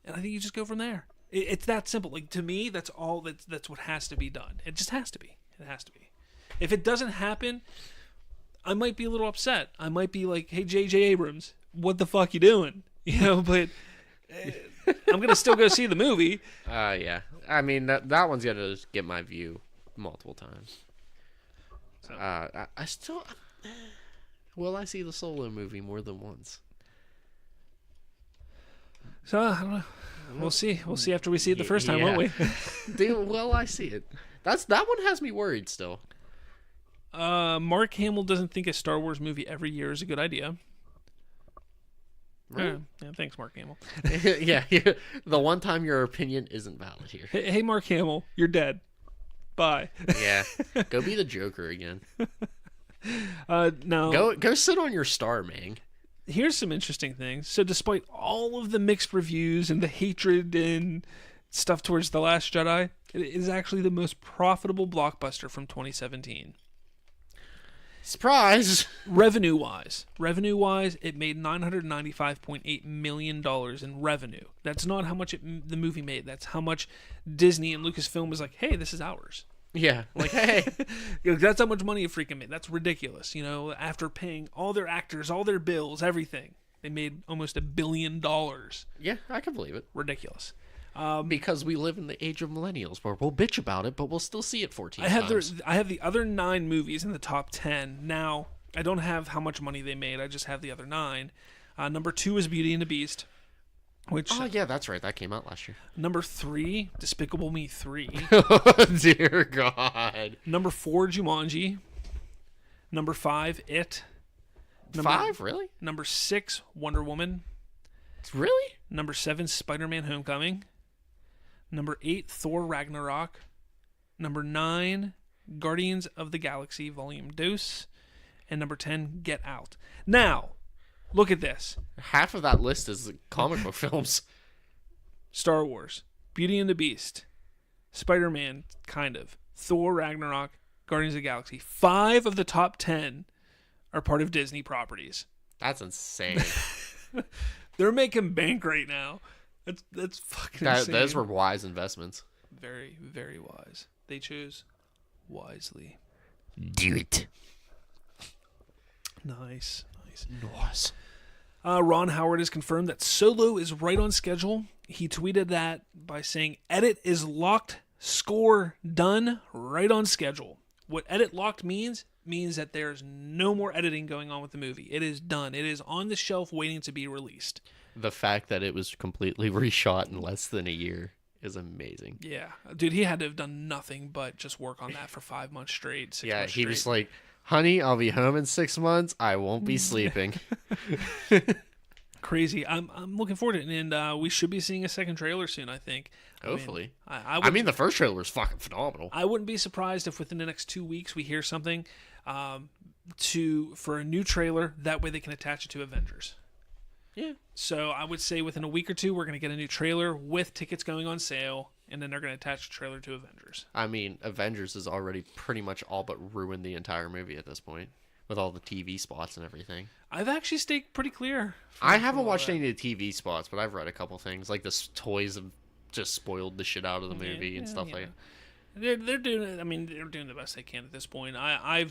And I think you just go from there. It's that simple. Like, to me, that's all. That's what has to be done. It just has to be. It has to be. If it doesn't happen, I might be a little upset. I might be like, hey, J.J. Abrams, what the fuck you doing? But I'm going to still go see the movie. Yeah. I mean, that one's going to get my view multiple times. So. I still... Will I see the Solo movie more than once? So I don't know. We'll see. We'll see after we see it the first time, won't we? Dude, well, I see it. That one has me worried still. Mark Hamill doesn't think a Star Wars movie every year is a good idea. Really? Yeah, thanks, Mark Hamill. yeah, the one time your opinion isn't valid here. Hey, Mark Hamill, you're dead. Bye. Yeah, go be the Joker again. Now go sit on your star, man. Here's some interesting things. So, despite all of the mixed reviews and the hatred and stuff towards The Last Jedi, it is actually the most profitable blockbuster from 2017. Surprise! Revenue-wise, it made $995.8 million in revenue. That's not how much the movie made. That's how much Disney and Lucasfilm was like, hey, this is ours. Yeah, like, hey. That's how much money it freaking made. That's ridiculous. After paying all their actors, all their bills, everything, they made almost $1 billion. Yeah, I can believe it. Ridiculous. Because we live in the age of millennials, where we'll bitch about it, but we'll still see it 14 times. I have the other 9 movies in the top 10. Now, I don't have how much money they made. I just have the other 9. Number 2 is Beauty and the Beast. Oh, yeah, that's right. That came out last year. Number 3, Despicable Me 3. Oh, dear God. Number 4, Jumanji. Number 5, It. 5? Really? Number 6, Wonder Woman. Really? Number 7, Spider-Man Homecoming. Number 8, Thor Ragnarok. Number 9, Guardians of the Galaxy Volume 2. And number 10, Get Out. Now, look at this. Half of that list is comic book films. Star Wars, Beauty and the Beast, Spider-Man, kind of, Thor Ragnarok, Guardians of the Galaxy. 5 of the top 10 are part of Disney properties. That's insane. They're making bank right now. That's fucking insane. Those were wise investments. Very, very wise. They chose wisely. Do it. Nice. Nice. Ron Howard has confirmed that Solo is right on schedule. He tweeted that by saying, edit is locked, score done, right on schedule. What edit locked means that there's no more editing going on with the movie. It is done. It is on the shelf waiting to be released. The fact that it was completely reshot in less than a year is amazing. Yeah. Dude, he had to have done nothing but just work on that for 5 months straight. 6 months straight. Was like, honey, I'll be home in 6 months. I won't be sleeping. Crazy. I'm looking forward to it, and we should be seeing a second trailer soon, I think. Hopefully. I mean, the first trailer was fucking phenomenal. I wouldn't be surprised if within the next 2 weeks we hear something for a new trailer. That way they can attach it to Avengers. Yeah. So I would say within a week or 2 we're going to get a new trailer with tickets going on sale, and then they're going to attach the trailer to Avengers. I mean, Avengers has already pretty much all but ruined the entire movie at this point, with all the TV spots and everything. I've actually stayed pretty clear. I haven't watched any of the TV spots, but I've read a couple things. Like the toys have just spoiled the shit out of the movie and stuff like that. They're doing it. I mean, they're doing the best they can at this point. I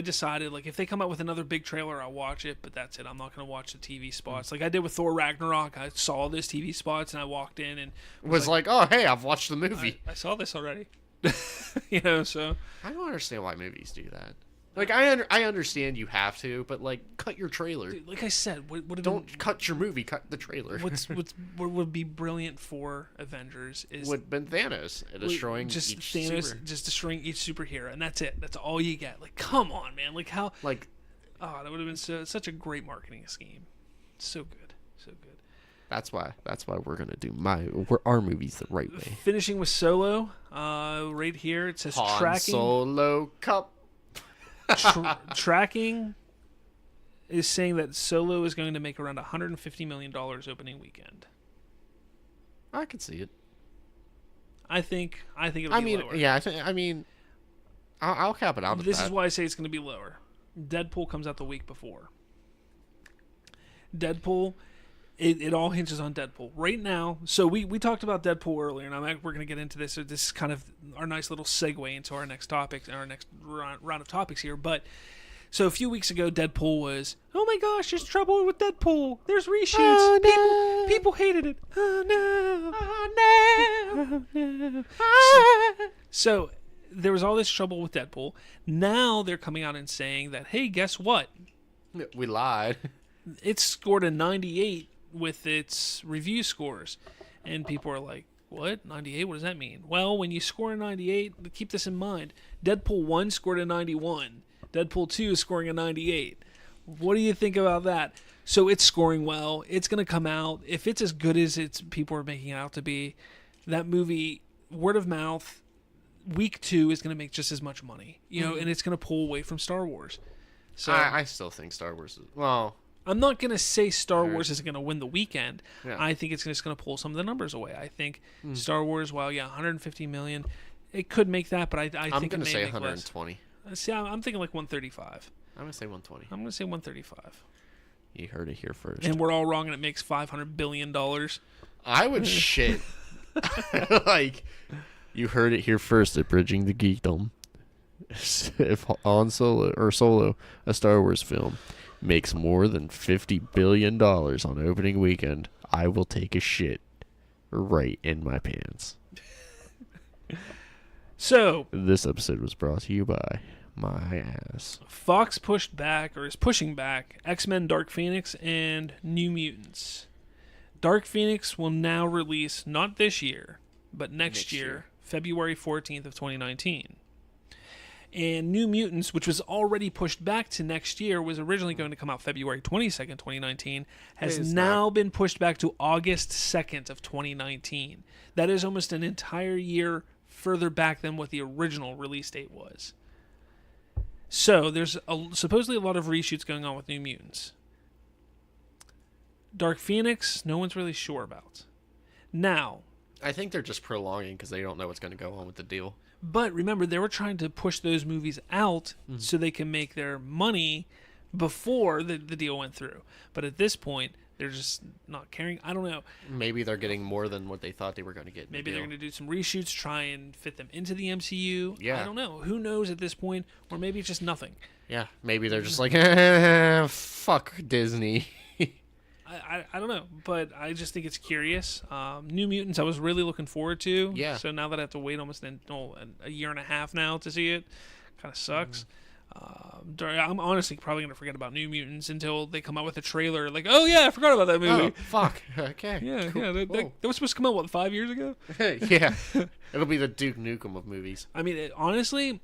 decided, like, if they come out with another big trailer, I'll watch it. But that's it. I'm not going to watch the TV spots like I did with Thor Ragnarok. I saw those TV spots and I walked in and was like, oh hey, I've watched the movie. I saw this already. So I don't understand why movies do that. Like, I understand you have to, but, like, cut your trailer. Dude, like I said, don't cut your movie, cut the trailer. What would be brilliant for Avengers is would have been Thanos destroying just destroying each superhero, and that's it. That's all you get. Like, come on, man. Like, how? Like, that would have been such a great marketing scheme. So good, so good. That's why we're gonna do our movies the right way. Finishing with Solo, right here it says Han tracking. Solo Cup. Tracking is saying that Solo is going to make around $150 million opening weekend. I can see it. I think it'll be lower. Yeah, I'll cap it out. This is why I say it's going to be lower. Deadpool comes out the week before. Deadpool, it all hinges on Deadpool right now. So we talked about Deadpool earlier, and we're going to get into this. So this is kind of our nice little segue into our next topic, our next round of topics here. But so a few weeks ago, Deadpool was, oh my gosh, there's trouble with Deadpool. There's reshoots. Oh, no. People hated it. Oh no. Oh no. Oh, no. So there was all this trouble with Deadpool. Now they're coming out and saying that, hey, guess what? We lied. It scored a 98 with its review scores. And people are like, what? 98? What does that mean? Well, when you score a 98, keep this in mind. Deadpool 1 scored a 91. Deadpool 2 is scoring a 98. What do you think about that? So it's scoring well. It's going to come out. If it's as good as people are making it out to be, that movie, word of mouth, week 2 is going to make just as much money. And it's going to pull away from Star Wars. So I still think Star Wars is... Well... I'm not going to say Star Wars is going to win the weekend. Yeah. I think it's just going to pull some of the numbers away. I think Star Wars, 150 million, it could make that, but I think it may make less. I'm going to say 120. See, I'm thinking like 135. I'm going to say 120. I'm going to say 135. You heard it here first. And we're all wrong, and it makes $500 billion. I would shit. Like, you heard it here first at Bridging the Geekdom. If Solo, a Star Wars film, makes more than $50 billion on opening weekend, I will take a shit right in my pants. So, this episode was brought to you by my ass. Fox is pushing back X-Men Dark Phoenix and New Mutants. Dark Phoenix will now release not this year, but next year, February 14th of 2019. And New Mutants, which was already pushed back to next year, was originally going to come out February 22nd, 2019, has now been pushed back to August 2nd of 2019. That is almost an entire year further back than what the original release date was. So there's supposedly a lot of reshoots going on with New Mutants. Dark Phoenix, no one's really sure about. Now, I think they're just prolonging because they don't know what's going to go on with the deal. But remember, they were trying to push those movies out so they can make their money before the deal went through. But at this point, they're just not caring. I don't know. Maybe they're getting more than what they thought they were going to get. Maybe they're going to do some reshoots, try and fit them into the MCU. Yeah. I don't know. Who knows at this point? Or maybe it's just nothing. Yeah. Maybe they're just like, fuck Disney. I don't know, but I just think it's curious. New Mutants, I was really looking forward to. Yeah. So now that I have to wait almost a year and a half now to see it, kind of sucks. I'm honestly probably going to forget about New Mutants until they come out with a trailer. Like, oh yeah, I forgot about that movie. Oh, fuck. Okay. Yeah, cool. yeah. That was supposed to come out, 5 years ago? Yeah. It'll be the Duke Nukem of movies. I mean, honestly,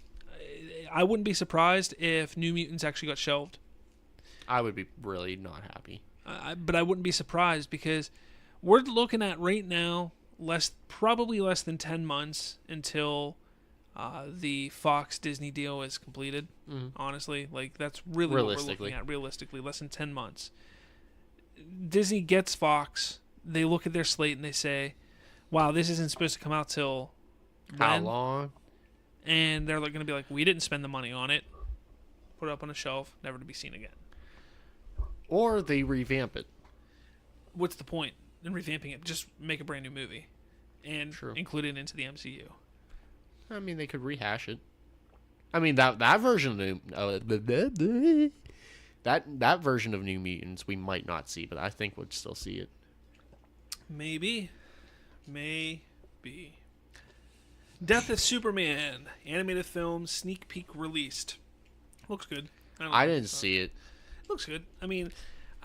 I wouldn't be surprised if New Mutants actually got shelved. I would be really not happy. But I wouldn't be surprised because we're looking at right now probably less than 10 months until the Fox Disney deal is completed. Honestly, like that's really what we're looking at. Realistically, less than 10 months. Disney gets Fox. They look at their slate and they say, "Wow, this isn't supposed to come out till how long?" And they're going to be like, "We didn't spend the money on it. Put it up on a shelf, never to be seen again." Or they revamp it. What's the point in revamping it? Just make a brand new movie and include it into the MCU. I mean, they could rehash it. I mean, that version of that version of New Mutants we might not see, but I think we'd still see it. Maybe. Death of Superman animated film sneak peek released. Looks good. I didn't see it. Looks good. I mean,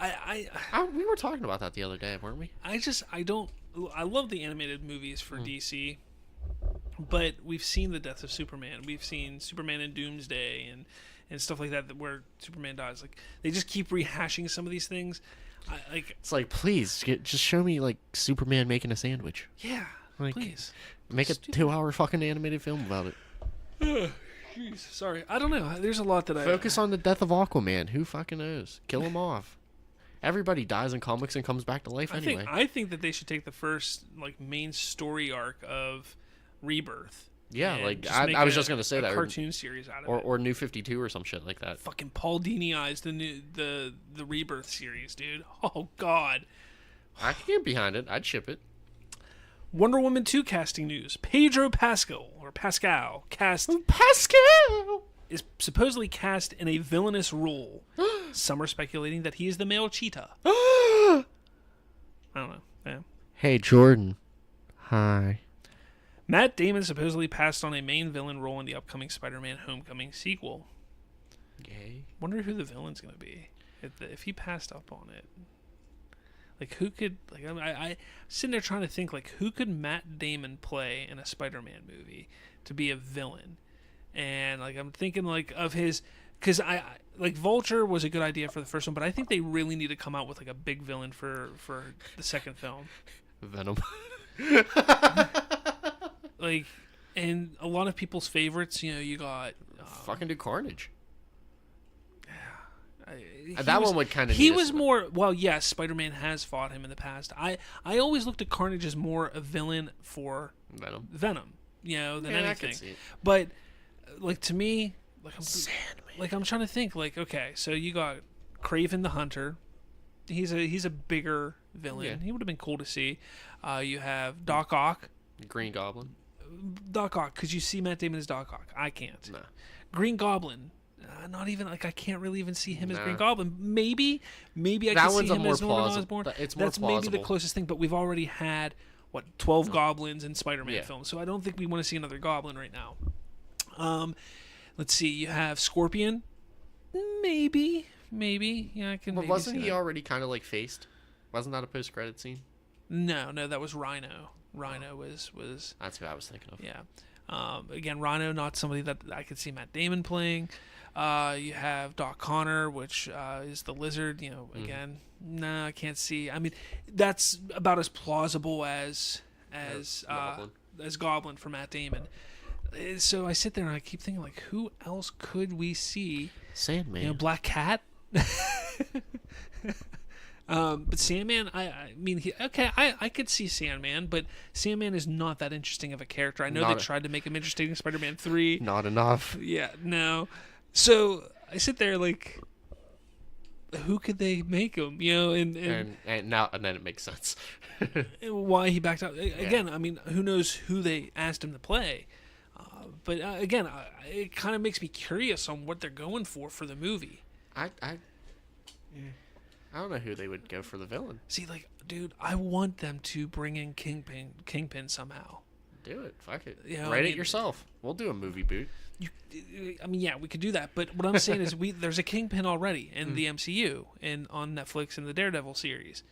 we were talking about that the other day, weren't we? I love the animated movies for DC, but we've seen the Death of Superman. We've seen Superman in Doomsday and stuff like that where Superman dies. Like they just keep rehashing some of these things. It's like, please, just show me like Superman making a sandwich. Yeah, like, please. Make a 2-hour fucking animated film about it. Jeez, sorry. I don't know. There's a lot that Focus on the death of Aquaman. Who fucking knows? Kill him off. Everybody dies in comics and comes back to life anyway. I think that they should take the first like main story arc of Rebirth. Yeah, like I was just gonna say that cartoon series out of it, or New 52 or some shit like that. Fucking Paul Dini-eyes the Rebirth series, dude. Oh God. I can get behind it. I'd ship it. Wonder Woman 2 casting news. Pedro Pascal is supposedly cast in a villainous role. Some are speculating that he is the male Cheetah. I don't know. Yeah. Hey, Jordan. Hi. Matt Damon supposedly passed on a main villain role in the upcoming Spider-Man Homecoming sequel. Yay. Wonder who the villain's going to be if he passed up on it. Like who could like I sitting there trying to think like who could Matt Damon play in a Spider-Man movie to be a villain, and like I'm thinking like of his because I like Vulture was a good idea for the first one, but I think they really need to come out with like a big villain for the second film. Venom. Like, and a lot of people's favorites, you got fucking do Carnage. That one would kind of. He was more. Well, yes, Spider-Man has fought him in the past. I always looked at Carnage as more a villain for Venom. Than anything. I can see it. But like to me, Sandman. I'm trying to think. Like, okay, so you got Kraven the Hunter. He's a bigger villain. Yeah. He would have been cool to see. You have Doc Ock. Green Goblin. Doc Ock. Could you see Matt Damon as Doc Ock? I can't. No. Green Goblin. Not even like I can't really even see him as Green Goblin. Maybe I can see him as Norman Osborn. It's more That's plausible. maybe the closest thing. But we've already had 12 goblins in Spider-Man films, so I don't think we want to see another Goblin right now. Let's see. You have Scorpion. Maybe. Yeah, I can. But maybe wasn't see he that. already kind of like faced? Wasn't that a post-credit scene? No, that was Rhino. Rhino was. That's who I was thinking of. Yeah. Again, Rhino, not somebody that I could see Matt Damon playing. You have Doc Connor, which is the Lizard. Again, I can't see. I mean, that's about as plausible as Goblin for Matt Damon. So I sit there and I keep thinking, like, who else could we see? Sandman. Black Cat. But Sandman, I mean, I could see Sandman, but Sandman is not that interesting of a character. I know they tried to make him interesting in Spider-Man 3. Not enough. Yeah, no. So I sit there like, who could they make him? And then it makes sense. why he backed out again. I mean, who knows who they asked him to play? But again, it kind of makes me curious on what they're going for the movie. I don't know who they would go for the villain. See, like, dude, I want them to bring in Kingpin somehow. Do it. Fuck it. Write it yourself. We'll do a movie boot. Yeah, we could do that. But what I'm saying is, there's a Kingpin already in the MCU and on Netflix in the Daredevil series.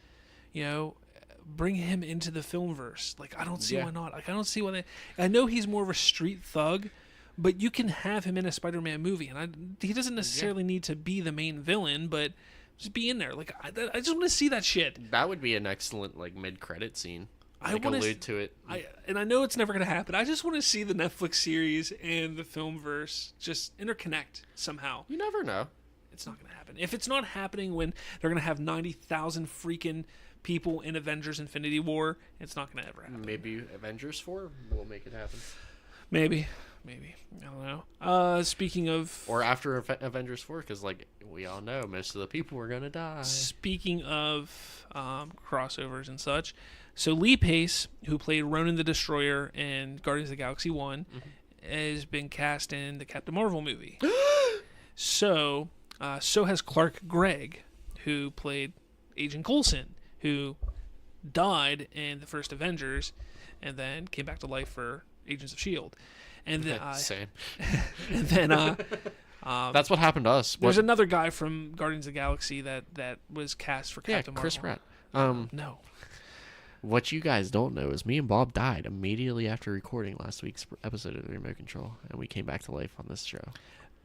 Bring him into the filmverse. Like, I don't see why not. Like, I don't see why they. I know he's more of a street thug, but you can have him in a Spider-Man movie, and he doesn't necessarily need to be the main villain, but just be in there. Like, I just want to see that shit. That would be an excellent mid-credit scene. I want to allude to it. I know it's never going to happen. I just want to see the Netflix series and the filmverse just interconnect somehow. You never know. It's not going to happen. If it's not happening when they're going to have 90,000 freaking people in Avengers Infinity War, it's not going to ever happen. Maybe Avengers 4 will make it happen. Maybe. I don't know. Speaking of... Or after Avengers 4, because, we all know, most of the people are going to die. Speaking of crossovers and such, so Lee Pace, who played Ronan the Destroyer in Guardians of the Galaxy 1, has been cast in the Captain Marvel movie. So has Clark Gregg, who played Agent Coulson, who died in the first Avengers and then came back to life for Agents of S.H.I.E.L.D. And then, Same. And then that's what happened to us. There's another guy from Guardians of the Galaxy that was cast for Captain Marvel. Chris Pratt. No. What you guys don't know is me and Bob died immediately after recording last week's episode of the Remote Control, and we came back to life on this show.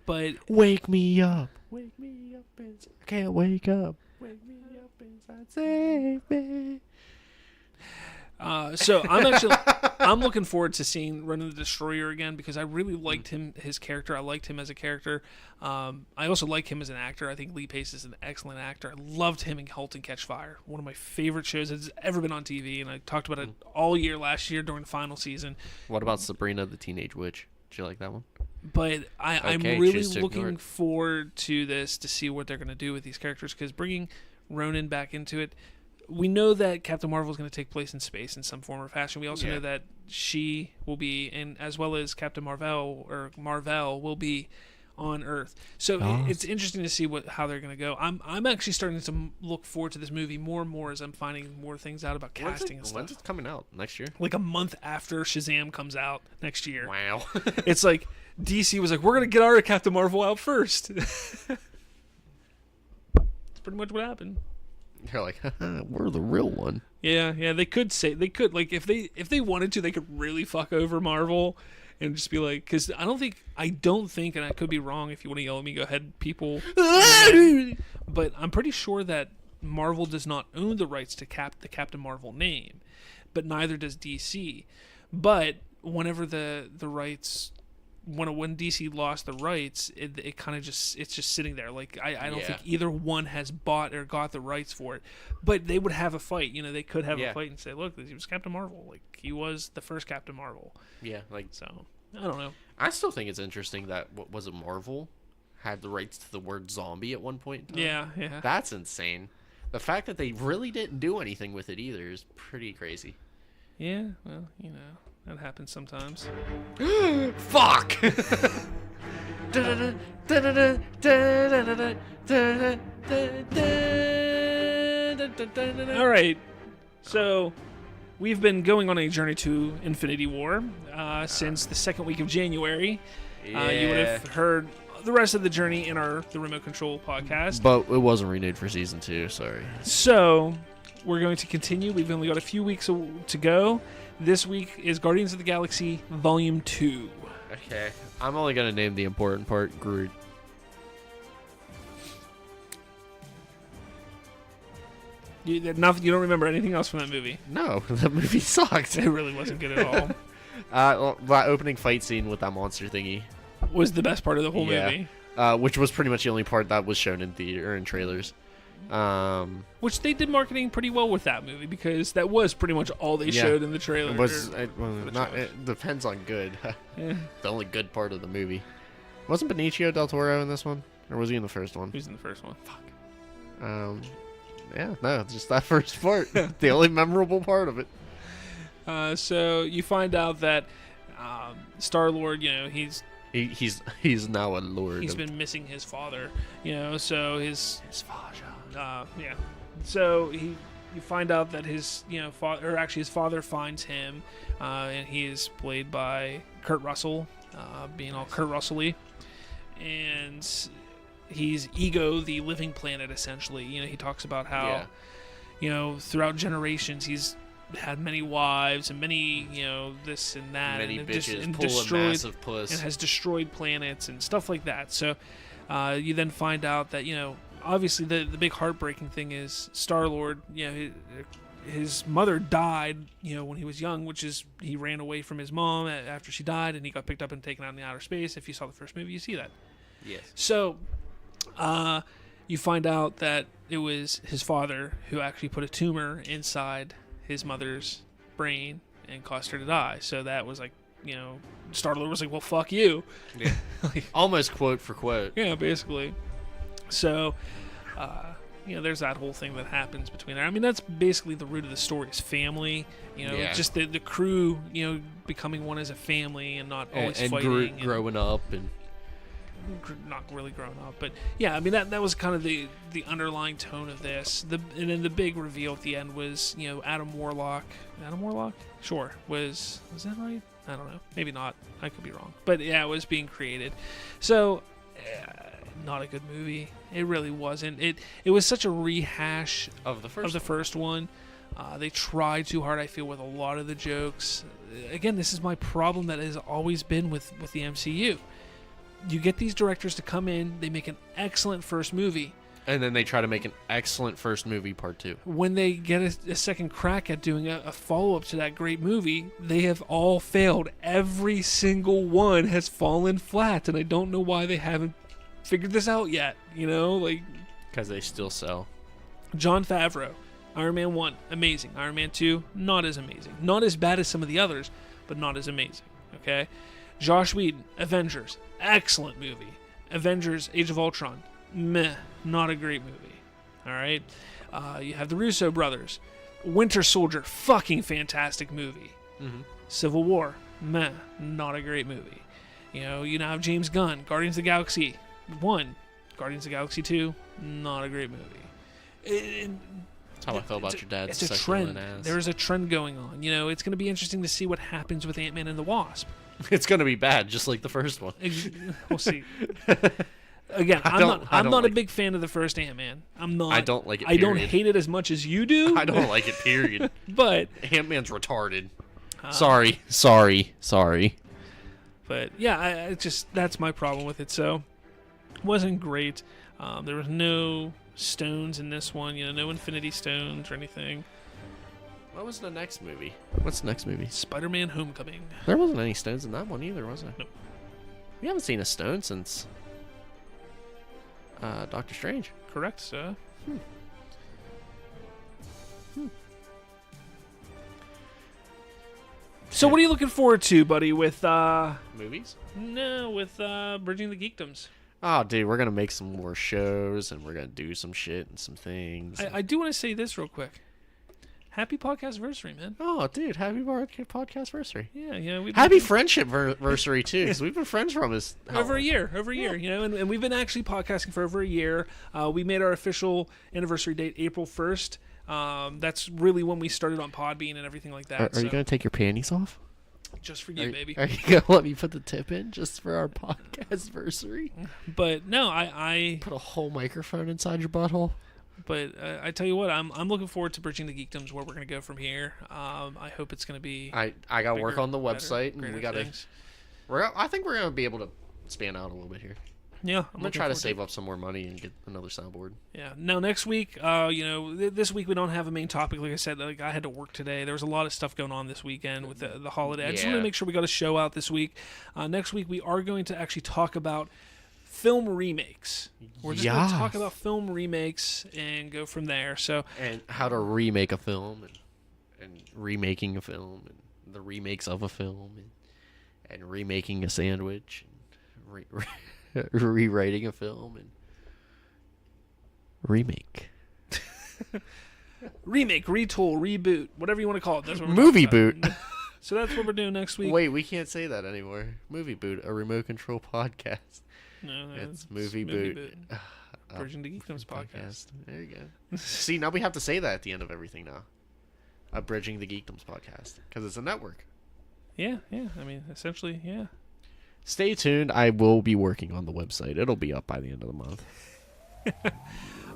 But wake me up inside. I can't wake up. Wake me up inside. Save me. So I'm looking forward to seeing Ronan the Destroyer again because I really liked his character. I liked him as a character. I also like him as an actor. I think Lee Pace is an excellent actor. I loved him in *Halt and Catch Fire*, one of my favorite shows that's ever been on TV, and I talked about it all year last year during the final season. What about Sabrina the Teenage Witch? Did you like that one? But I'm really looking forward to this to see what they're going to do with these characters because bringing Ronan back into it. We know that Captain Marvel is going to take place in space in some form or fashion. We also know that she will be, and as well as Captain Marvel will be on Earth. So it's interesting to see how they're going to go. I'm actually starting to look forward to this movie more and more as I'm finding more things out about casting and stuff. When's it coming out? Next year? Like a month after Shazam comes out next year. Wow. It's like DC was like, we're going to get our Captain Marvel out first. That's pretty much what happened. They're like, we're the real one. Yeah, they could like if they wanted to, they could really fuck over Marvel and just be like, because I don't think, and I could be wrong. If you want to yell at me, go ahead, people. But I'm pretty sure that Marvel does not own the rights to the Captain Marvel name, but neither does DC. But whenever the rights, when DC lost the rights, it kind of it's just sitting there. Like I don't think either one has bought or got the rights for it. But they would have a fight. You know, they could have a fight and say, look, he was Captain Marvel. Like he was the first Captain Marvel. Yeah, like so. I don't know. I still think it's interesting that was it Marvel had the rights to the word zombie at one point in time. Yeah. That's insane. The fact that they really didn't do anything with it either is pretty crazy. Yeah, well, you know, that happens sometimes. Fuck! All right. So, we've been going on a journey to Infinity War since the second week of January. You would have heard the rest of the journey in the Remote Control podcast. But it wasn't renewed for season 2, sorry. So, we're going to continue. We've only got a few weeks to go. This week is Guardians of the Galaxy Volume 2. Okay. I'm only going to name the important part, Groot. You don't remember anything else from that movie? No, the movie sucked. It really wasn't good at all. That opening fight scene with that monster thingy was the best part of the whole movie. Which was pretty much the only part that was shown in theater and trailers. Which they did marketing pretty well with that movie because that was pretty much all they showed in the trailer. It depends on good. The only good part of the movie. Wasn't Benicio del Toro in this one? Or was he in the first one? He was in the first one. Fuck. Yeah, no, just that first part. The only memorable part of it. So you find out that Star-Lord, you know, he's now a lord. He's been missing his father, you know. So his father, So you find out that his his father finds him, and he is played by Kurt Russell, being all Kurt Russell-y, and he's Ego, the living planet, essentially. You know, he talks about how, you know, throughout generations he's had many wives and many, you know, this and that, many and bitches, and pull destroyed, a massive puss, and has destroyed planets and stuff like that. So you then find out that, you know, obviously the big heartbreaking thing is Star-Lord, you know, his mother died, you know, when he was young, which is he ran away from his mom after she died, and he got picked up and taken out in outer space. If you saw the first movie, you see that. Yes. So you find out that it was his father who actually put a tumor inside his mother's brain and caused her to die. So that was like, you know, Star-Lord was like, well, fuck you. Yeah. Almost quote for quote. Yeah, basically. So, you know, there's that whole thing that happens between there. I mean, that's basically the root of the story is family. You know, just the crew, you know, becoming one as a family and not always fighting. And growing up and... Not really grown up, but yeah, I mean that was kind of the underlying tone of this. And then the big reveal at the end was, you know, Adam Warlock, sure, was that right? I don't know, maybe not. I could be wrong, but yeah, it was being created. So, not a good movie. It really wasn't. It was such a rehash of the first one. They tried too hard, I feel, with a lot of the jokes. Again, this is my problem that has always been with the MCU. You get these directors to come in, they make an excellent first movie. And then they try to make an excellent first movie part 2. When they get a second crack at doing a follow-up to that great movie, they have all failed. Every single one has fallen flat, and I don't know why they haven't figured this out yet. You know, like... Because they still sell. Jon Favreau, Iron Man 1, amazing. Iron Man 2, not as amazing. Not as bad as some of the others, but not as amazing. Okay? Joss Whedon, Avengers, excellent movie. Avengers, Age of Ultron, meh, not a great movie. All right? You have the Russo brothers. Winter Soldier, fucking fantastic movie. Mm-hmm. Civil War, meh, not a great movie. You know, you now have James Gunn, Guardians of the Galaxy 1, Guardians of the Galaxy 2, not a great movie. That's how I felt about your dad's It's a trend. There's a trend going on. You know, it's going to be interesting to see what happens with Ant-Man and the Wasp. It's going to be bad, just like the first one. We'll see. again, I'm not like a big fan of the first Ant-Man. I'm not. I don't like it. I don't hate it as much as you do. I don't like it. Period. But Ant-Man's retarded. Sorry. But yeah, I just that's my problem with it. So it wasn't great. There was no stones in this one. No Infinity Stones or anything. What was the next movie? What's the next movie? Spider-Man: Homecoming. There wasn't any stones in that one either, was there? Nope. We haven't seen a stone since Doctor Strange. Correct, sir. So what are you looking forward to, buddy, with Movies? No, with Bridging the Geekdoms. Oh, dude, we're gonna make some more shows, and we're gonna do some shit and some things. I do want to say this real quick. Happy podcast-versary, man. Oh, dude, happy podcast-versary. Yeah, Happy friendship-versary, too, because we've been friends for almost... Over a year, and we've been actually podcasting for over a year. We made our official anniversary date April 1st. That's really when we started on Podbean and everything like that. Are you going to take your panties off? Just for you, baby. Are you going to let me put the tip in just for our podcast-versary? But, no, I... Put a whole microphone inside your butthole? But I tell you what, I'm looking forward to Bridging the Geekdoms, where we're going to go from here. I hope it's going to be. I got to work on the website, better, and we got to. I think we're going to be able to span out a little bit here. Yeah, I'm going to try to save up some more money and get another soundboard. Yeah. Now next week, this week we don't have a main topic. Like I said, I had to work today. There was a lot of stuff going on this weekend with the holiday. I just want to make sure we got a show out this week. Next week we are going to actually talk about film remakes. We're just going to talk about film remakes and go from there. So and how to remake a film and remaking a film and the remakes of a film and remaking a sandwich and rewriting a film and remake. Remake, retool, reboot, whatever you want to call it. That's what we're movie boot. So that's what we're doing next week. Wait, we can't say that anymore. Movie boot, a remote control podcast. No, it's movie boot. Bridging the Geekdoms podcast. There you go. See, now we have to say that at the end of everything now. A Bridging the Geekdoms podcast. Because it's a network. Yeah. I mean, essentially, yeah. Stay tuned. I will be working on the website. It'll be up by the end of the month.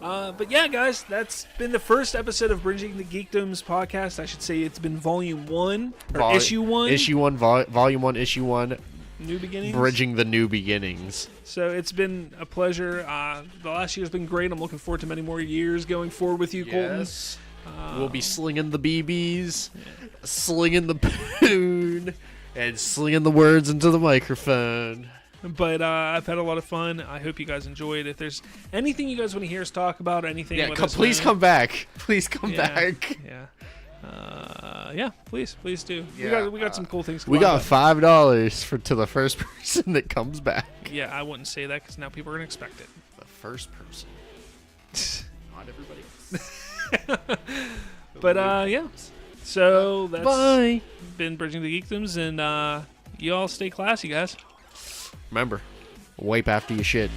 But yeah, guys, that's been the first episode of Bridging the Geekdoms podcast. I should say it's been volume 1, or issue 1. Issue 1, volume 1, issue 1. New beginnings. Bridging the new beginnings. So it's been a pleasure. The last year's been great. I'm looking forward to many more years going forward with you, Colton. We'll be slinging the BBs, slinging the poon, and slinging the words into the microphone. But I've had a lot of fun. I hope you guys enjoyed. If there's anything you guys want to hear us talk about, anything, please come back. Please come back. Please do. Yeah, we got some cool things. We got $5 to the first person that comes back. Yeah, I wouldn't say that because now people are gonna expect it. The first person, not everybody else. But yeah. So that's been Bridging the Geekdoms, and you all stay classy, guys. Remember, wipe after you shit.